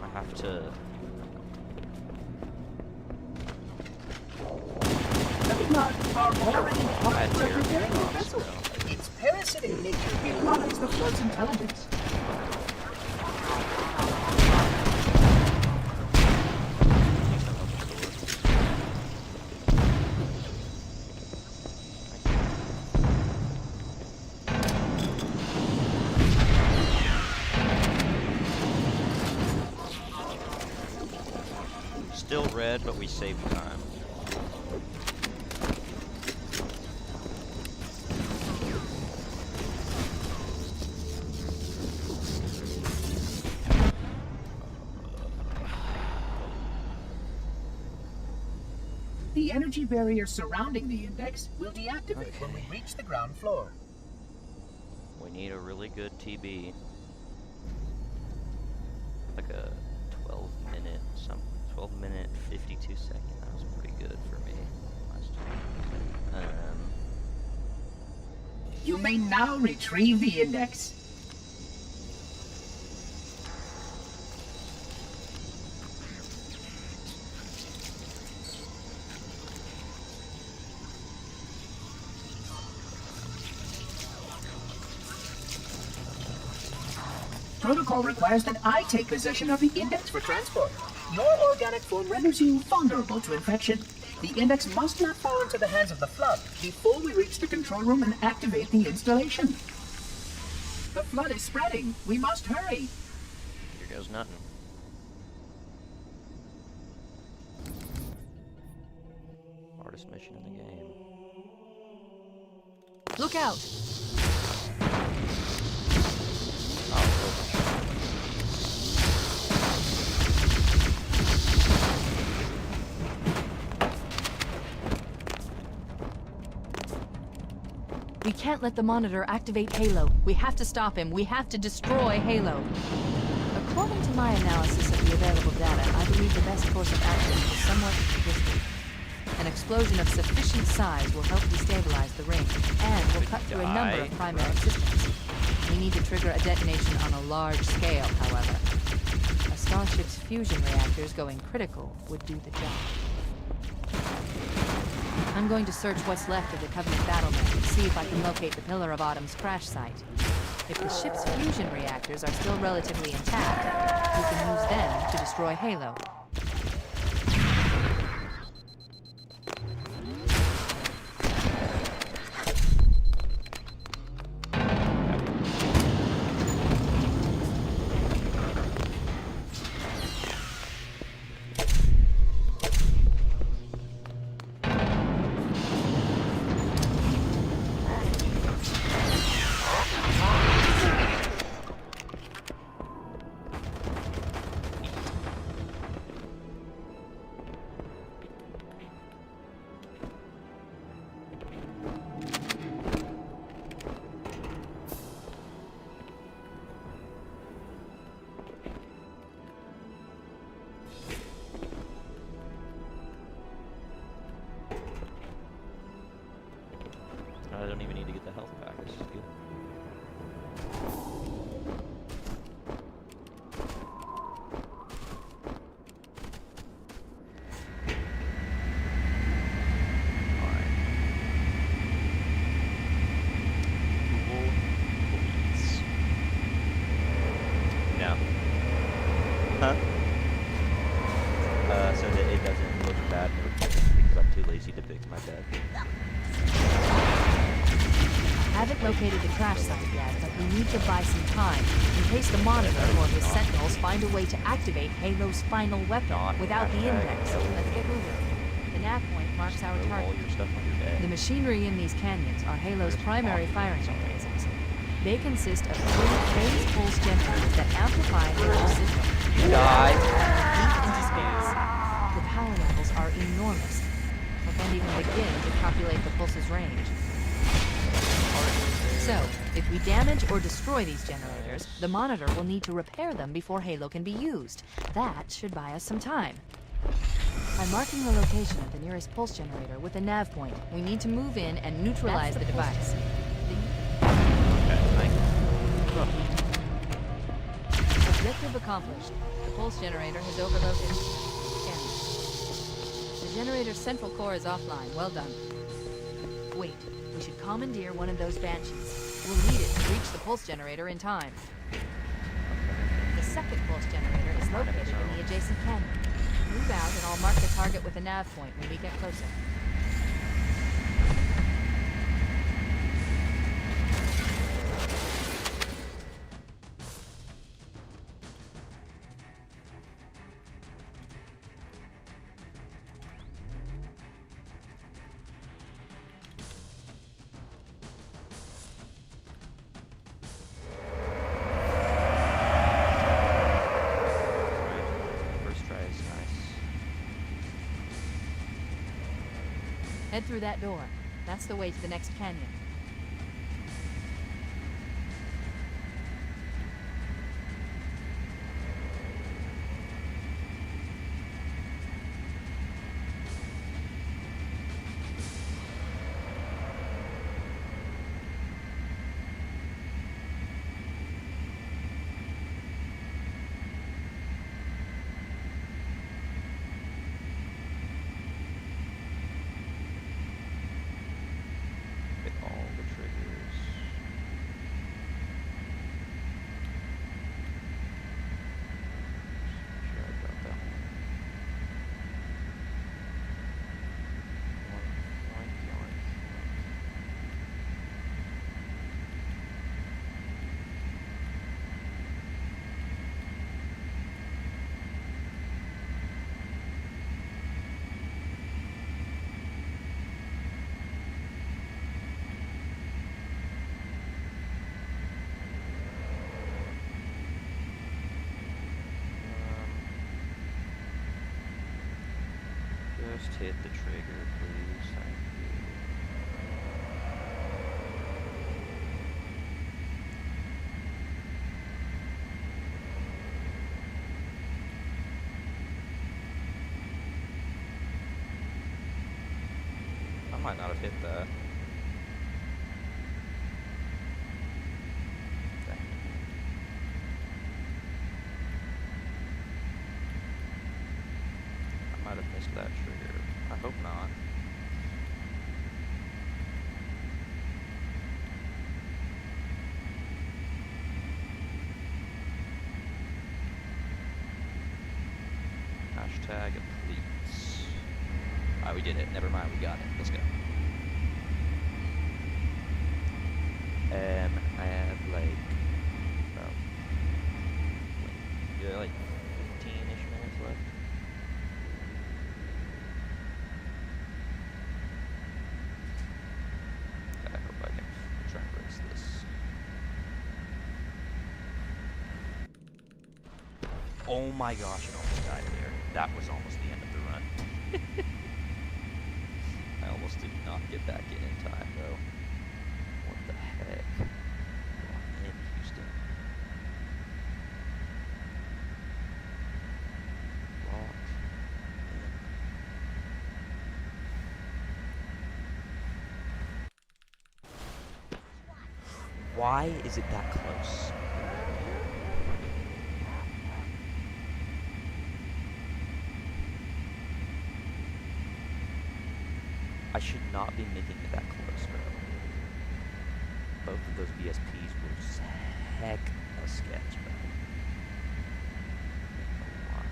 I have to... The Flood are already hard I at work had repairing your terrible vessel. spell. Its parasitic nature belies the Flood's intelligence. Still red, but we saved time. The energy barrier surrounding the Index will deactivate when we reach the ground floor. We need a really good TB. Like a 12 minute 52 second. That was pretty good for me last time. You may now retrieve the Index. Protocol requires that I take possession of the Index for transport. Your organic form renders you vulnerable to infection. The Index must not fall into the hands of the Flood before we reach the control room and activate the installation. The Flood is spreading. We must hurry. Here goes nothing. Hardest mission in the game. Look out! We can't let the monitor activate Halo. We have to stop him. We have to destroy Halo. According to my analysis of the available data, I believe the best course of action is somewhat distant. An explosion of sufficient size will help destabilize the ring, and will cut through a number of primary systems. We need to trigger a detonation on a large scale, however. A starship's fusion reactors going critical would do the job. I'm going to search what's left of the Covenant battlement and see if I can locate the Pillar of Autumn's crash site. If the ship's fusion reactors are still relatively intact, we can use them to destroy Halo. I don't even need to get the health back. This is good. Alright. Google Police. No. Huh? So that it doesn't look bad because I'm too lazy to fix my bed. Haven't located the crash site yet, but we need to buy some time in case the Monitor or his Sentinels find a way to activate Halo's final weapon without the Index. Let's get moving. The nav point marks our Throw all target. your stuff on your bed. The machinery in these canyons are Halo's primary firing mechanisms. They consist of 3 phase pulse generators that amplify Halo's system begin to calculate the pulse's range. So, if we damage or destroy these generators, the monitor will need to repair them before Halo can be used. That should buy us some time. By marking the location of the nearest pulse generator with a nav point, we need to move in and neutralize the device. Okay, thank you. Objective accomplished. The pulse generator has overloaded. Scanning. The generator's central core is offline. Well done. Wait. We should commandeer one of those Banshees. We'll need it to reach the pulse generator in time. The second pulse generator is located in the adjacent canyon. Move out and I'll mark the target with a nav point when we get closer. First try is nice. Head through that door. That's the way to the next canyon. Hit all the triggers. Make sure I got that one. Yoink, yoink, yoink. Just hit the trigger, please. Thank you. I might not have hit that. Dang it. I might have missed that trigger. I hope not. Hashtag please. Ah, we did it. Never mind, we got it. Let's go. I have like, yeah, like 15-ish minutes left. I hope I can try and race this. Oh my gosh, it almost died there. That was almost the end of the run. I almost did not get back in time, though. What the heck? Lock in, Houston. Lock in. Why is it that close? I should not be making it that close, bro. Both of those VSPs were just heck a sketch, bro. I don't know why.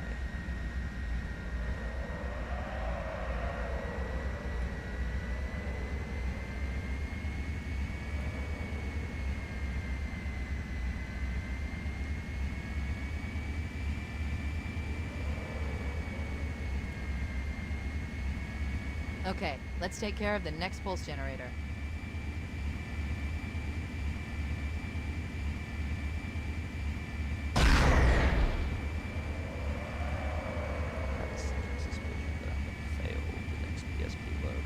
Okay, let's take care of the next pulse generator. I have a sneaking suspicion that I'm going to fail the next PSP load.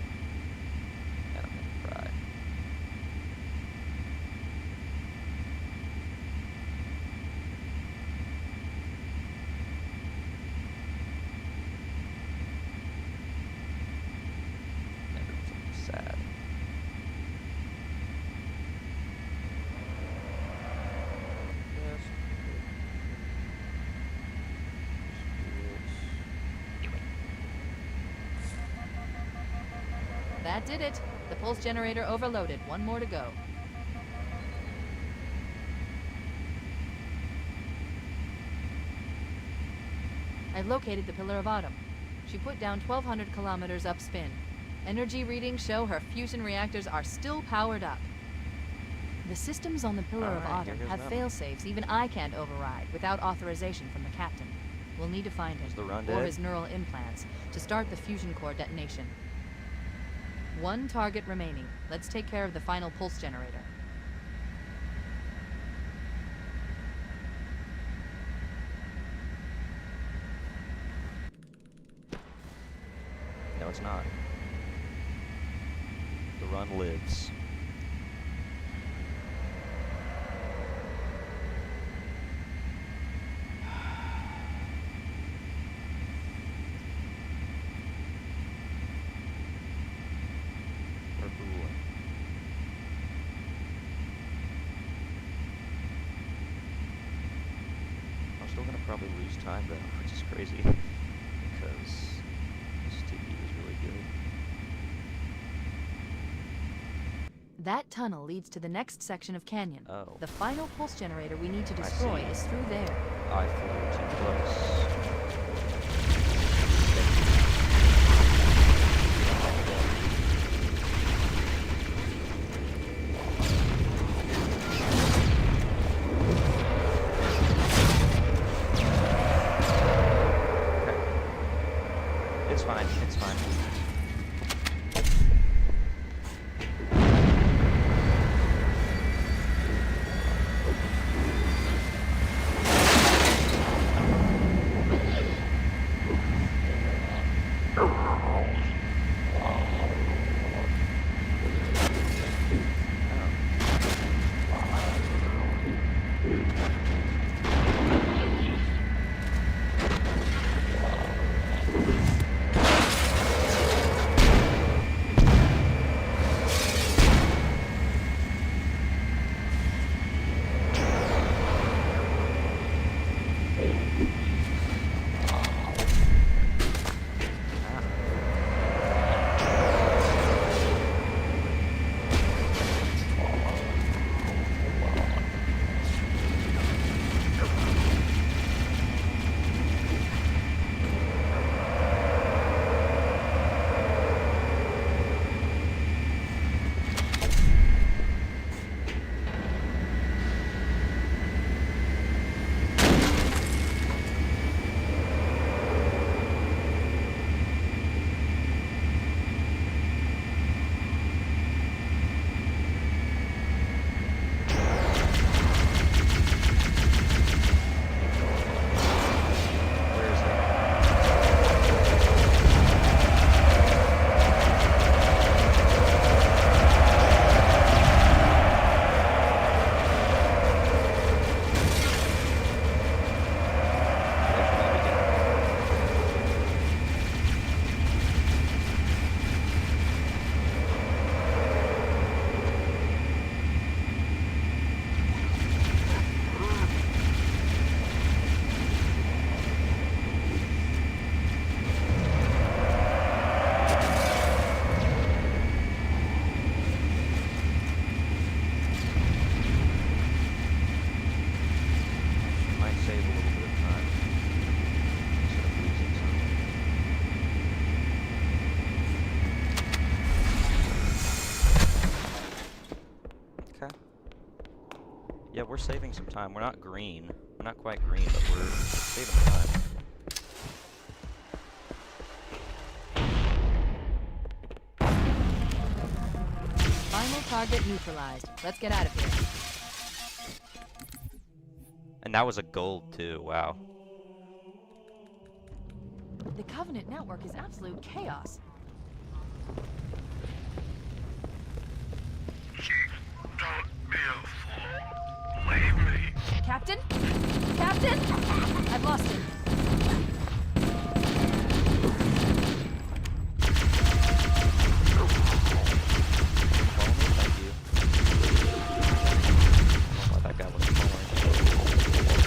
That did it. The pulse generator overloaded. One more to go. I've located the Pillar of Autumn. She put down 1,200 kilometers upspin. Energy readings show her fusion reactors are still powered up. The systems on the Pillar of Alright, here Autumn goes have nothing. fail-safes even I can't override without authorization from the captain. We'll need to find him, Is the run or dead? his neural implants, to start the fusion core detonation. One target remaining. Let's take care of the final pulse generator. No, it's not. The run lives. We're fooling. I'm still gonna probably lose time though, which is crazy because this TV is really good. That tunnel leads to the next section of canyon. Oh. The final pulse generator we need to I destroy see. is through there. I flew too close. It's fine, it's fine. Where is it? Might save a little bit of time instead of losing some. Okay. Yeah, we're saving some time. We're not green. We're not quite green, but we're saving time. Final target neutralized. Let's get out of here. And that was a gold too. Wow. The Covenant network is absolute chaos. Chief, don't be a fool. Leave me. Captain? Captain? I've lost him. Thank you. I don't know why that guy wasn't following.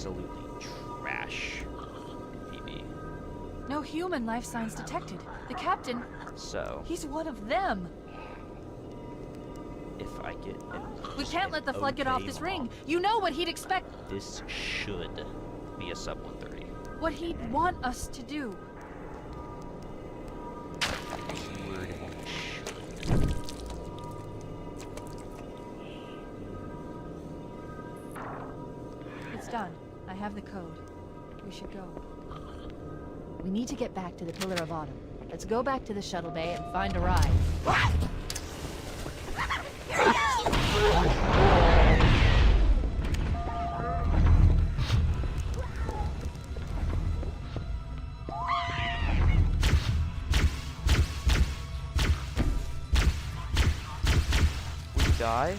absolutely trash PB. No human life signs detected. The captain, So, he's one of them. if I get We can't let the flood get off this ring. You know what he'd expect, This should be a sub 130. what he'd want us to do. Keyword should. It's done. I have the code. We should go. We need to get back to the Pillar of Autumn. Let's go back to the shuttle bay and find a ride. We die?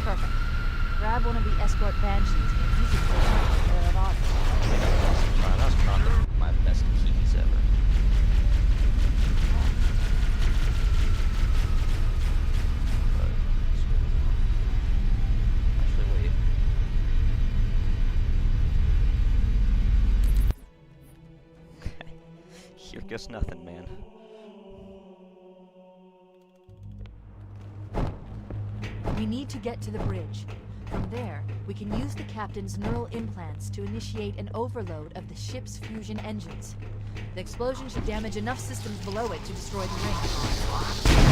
Perfect. Grab one of the escort banshees and use it to return to the Pillar of Autumn. That's not my best keys ever. But, actually, wait. Here goes nothing, man. We need to get to the bridge. From there, we can use the captain's neural implants to initiate an overload of the ship's fusion engines. The explosion should damage enough systems below it to destroy the ring.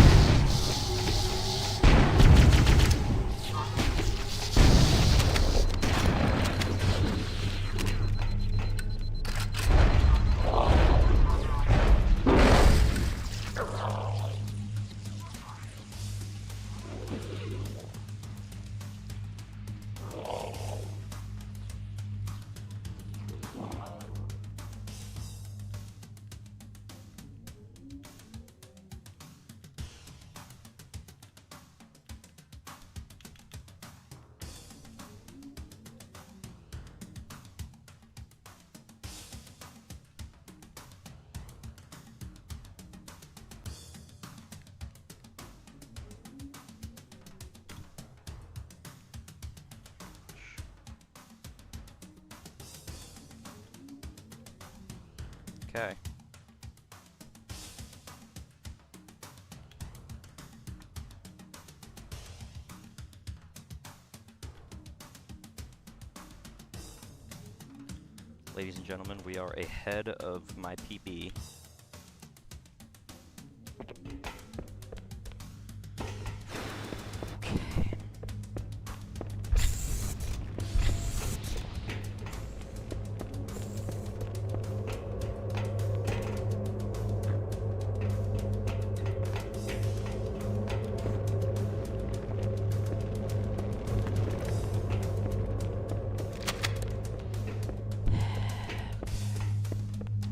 Okay. Ladies and gentlemen, we are ahead of my PB.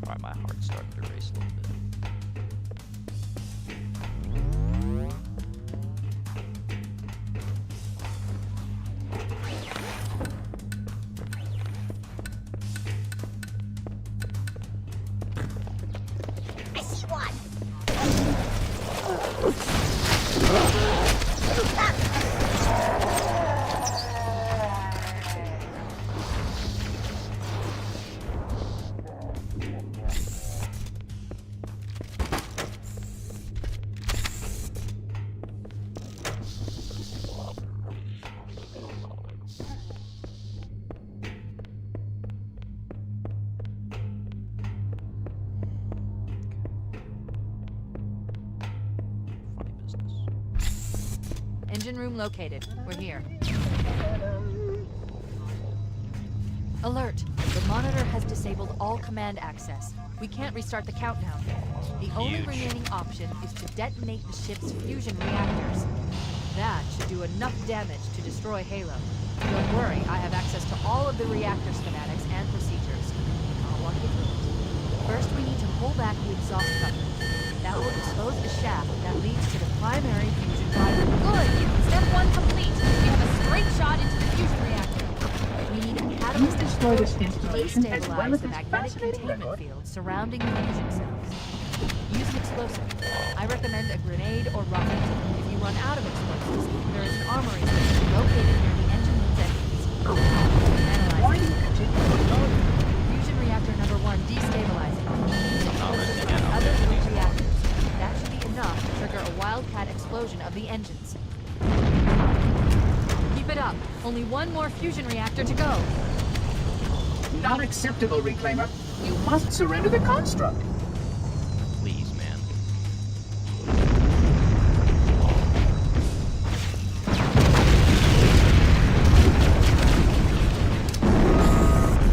Alright, my heart's starting to race a little bit. I see one. Funny business. Engine room located. We're here. Alert! The monitor has disabled all command access. We can't restart the countdown. The only Huge. remaining option is to detonate the ship's fusion reactors. That should do enough damage to destroy Halo. Don't worry, I have access to all of the reactor schematics and procedures. I'll walk you through it. First, we need to pull back the exhaust cover. That will expose the shaft that leads to the primary fusion driver. Good! Step 1 complete. We have a straight shot into the fusion reactor. We need a You catalyst destroy this explosion to installation as well destabilize as the its magnetic fascinating containment record. field surrounding the fusion cells. Use an explosive. I recommend a grenade or rocket. If you run out of explosives, there is an armory station located near the engine room's entrance. Why Analyze do you continue to ignore them? fusion reactor number 1 destabilizing. Use explosives on the other 3 reactors. That should be enough to trigger a wildcat explosion of the engines. Keep it up. Only one more fusion reactor to go. Not acceptable, Reclaimer. You must surrender the construct. Please, man.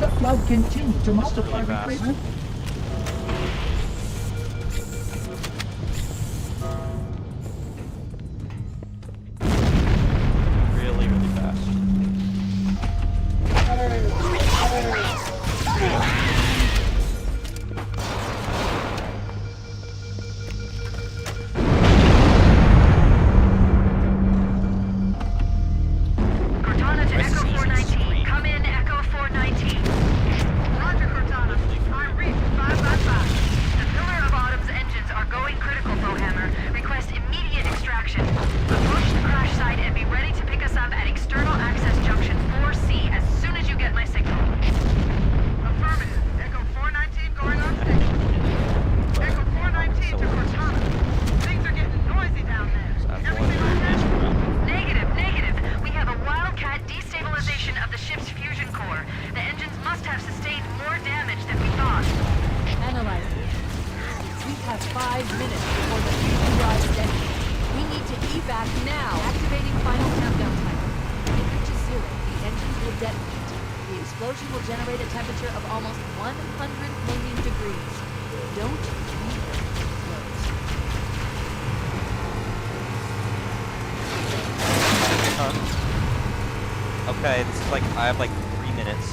The flood continued to multiply, really fast. Reclaimer. Really, really fast. Cortana to My Echo season 419. streak. Come in, Echo 419. Roger, Cortana. I'm reach 555. The Pillar of Autumn's engines are going critical, Bowhammer. Request immediate extraction. Approach the crash site and be ready to pick us up at External Access Junction 4C as soon as you get my signal. Affirmative. Echo 419 going on station. Echo 419 to Cortana. Things are getting noisy down there. Everything okay? Negative, negative. We have a wildcat destabilization of the ship's fusion core. The engines must have sustained more damage than we thought. Analyzing. We have 5 minutes before the fusion drive is ended. We need to evac now. Activating final countdown timer. When it reaches 0, the engines will detonate. The explosion will generate a temperature of almost 100 million degrees. Don't leave it close. Okay, this is like, I have like 3 minutes.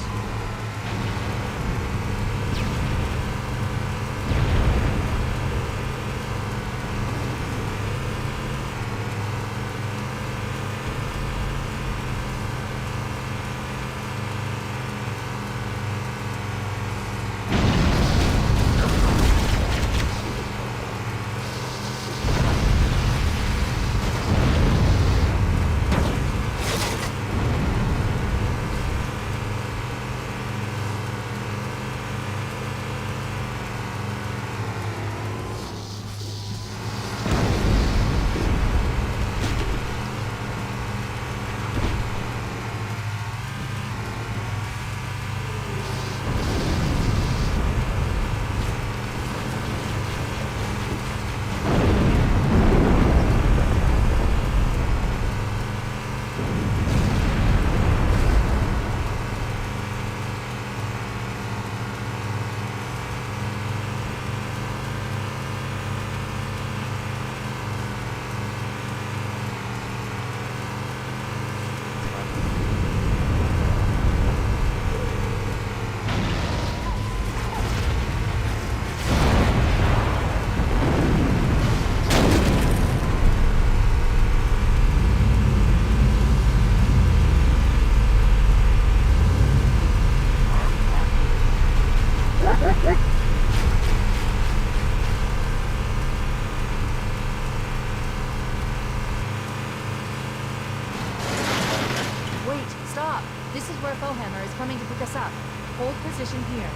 Wait, stop! This is where Bowhammer is coming to pick us up. Hold position here.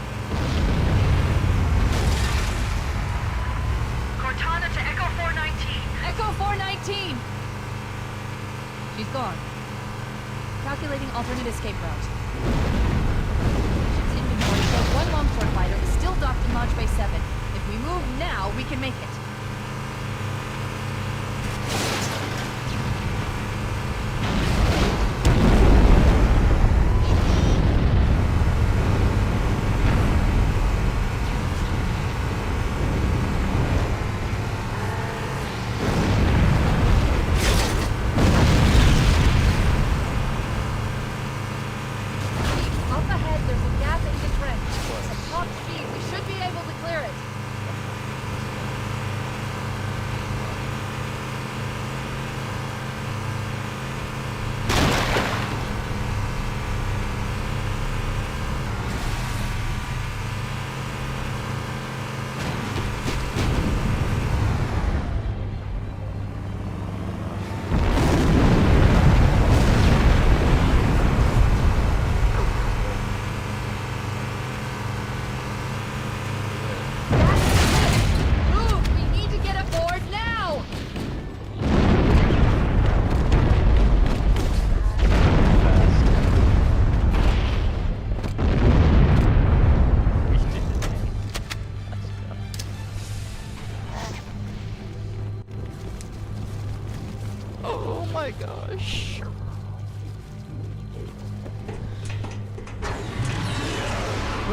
Cortana to Echo 419. Echo 419! She's gone. Calculating alternate escape route. Ship's inventory shows one longsword fighter is still docked in Launch Bay 7. If we move now, we can make it.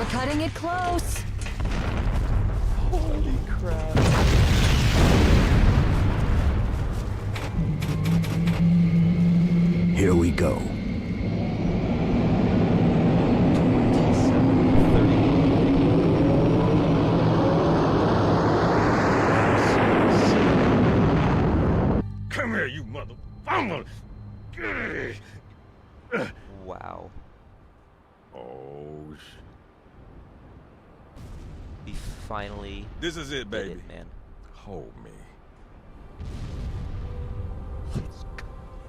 We're cutting it close. Holy crap. Here we go. Come here, you mother... Wow. Oh, We finally this is it, did baby. it, man. Hold me.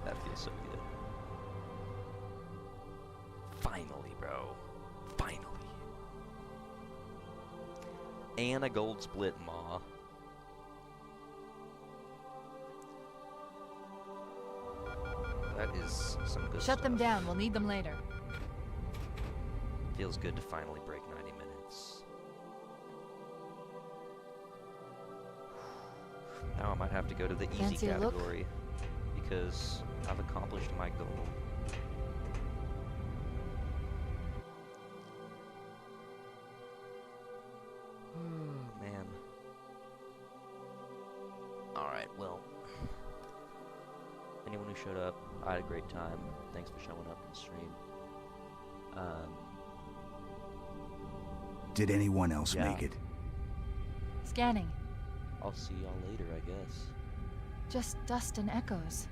That feels so good. Finally, bro. Finally. And a gold split, ma. That is some good Shut them stuff. down. We'll need them later. Feels good to finally break 90 minutes. Now I might have to go to the easy Fancy a look? category because I've accomplished my goal. Oh, man. Alright, well. Anyone who showed up, I had a great time. Thanks for showing up to the stream. Did anyone else Yeah. make it? Scanning. I'll see y'all later, I guess. Just dust and echoes.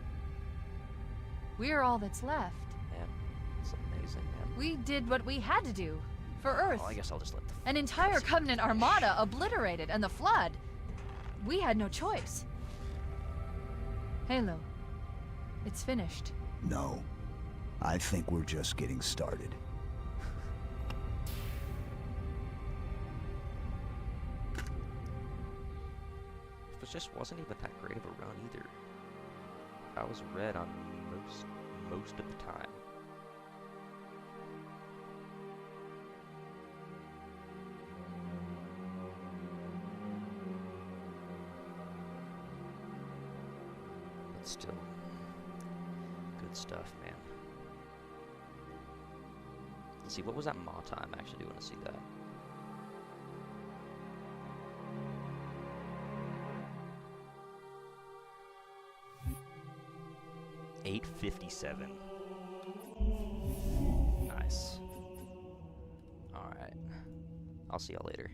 We're all that's left. Man, it's amazing, man. We did what we had to do. For Earth. Oh, I guess I'll just let the... An entire Covenant armada obliterated, and the Flood. We had no choice. Halo. It's finished. No. I think we're just getting started. It just wasn't even that great of a run either. I was red on most of the time. But still, good stuff, man. Let's see, what was that Maw time? I actually do want to see that. $8:57. Nice. Alright. I'll see y'all later.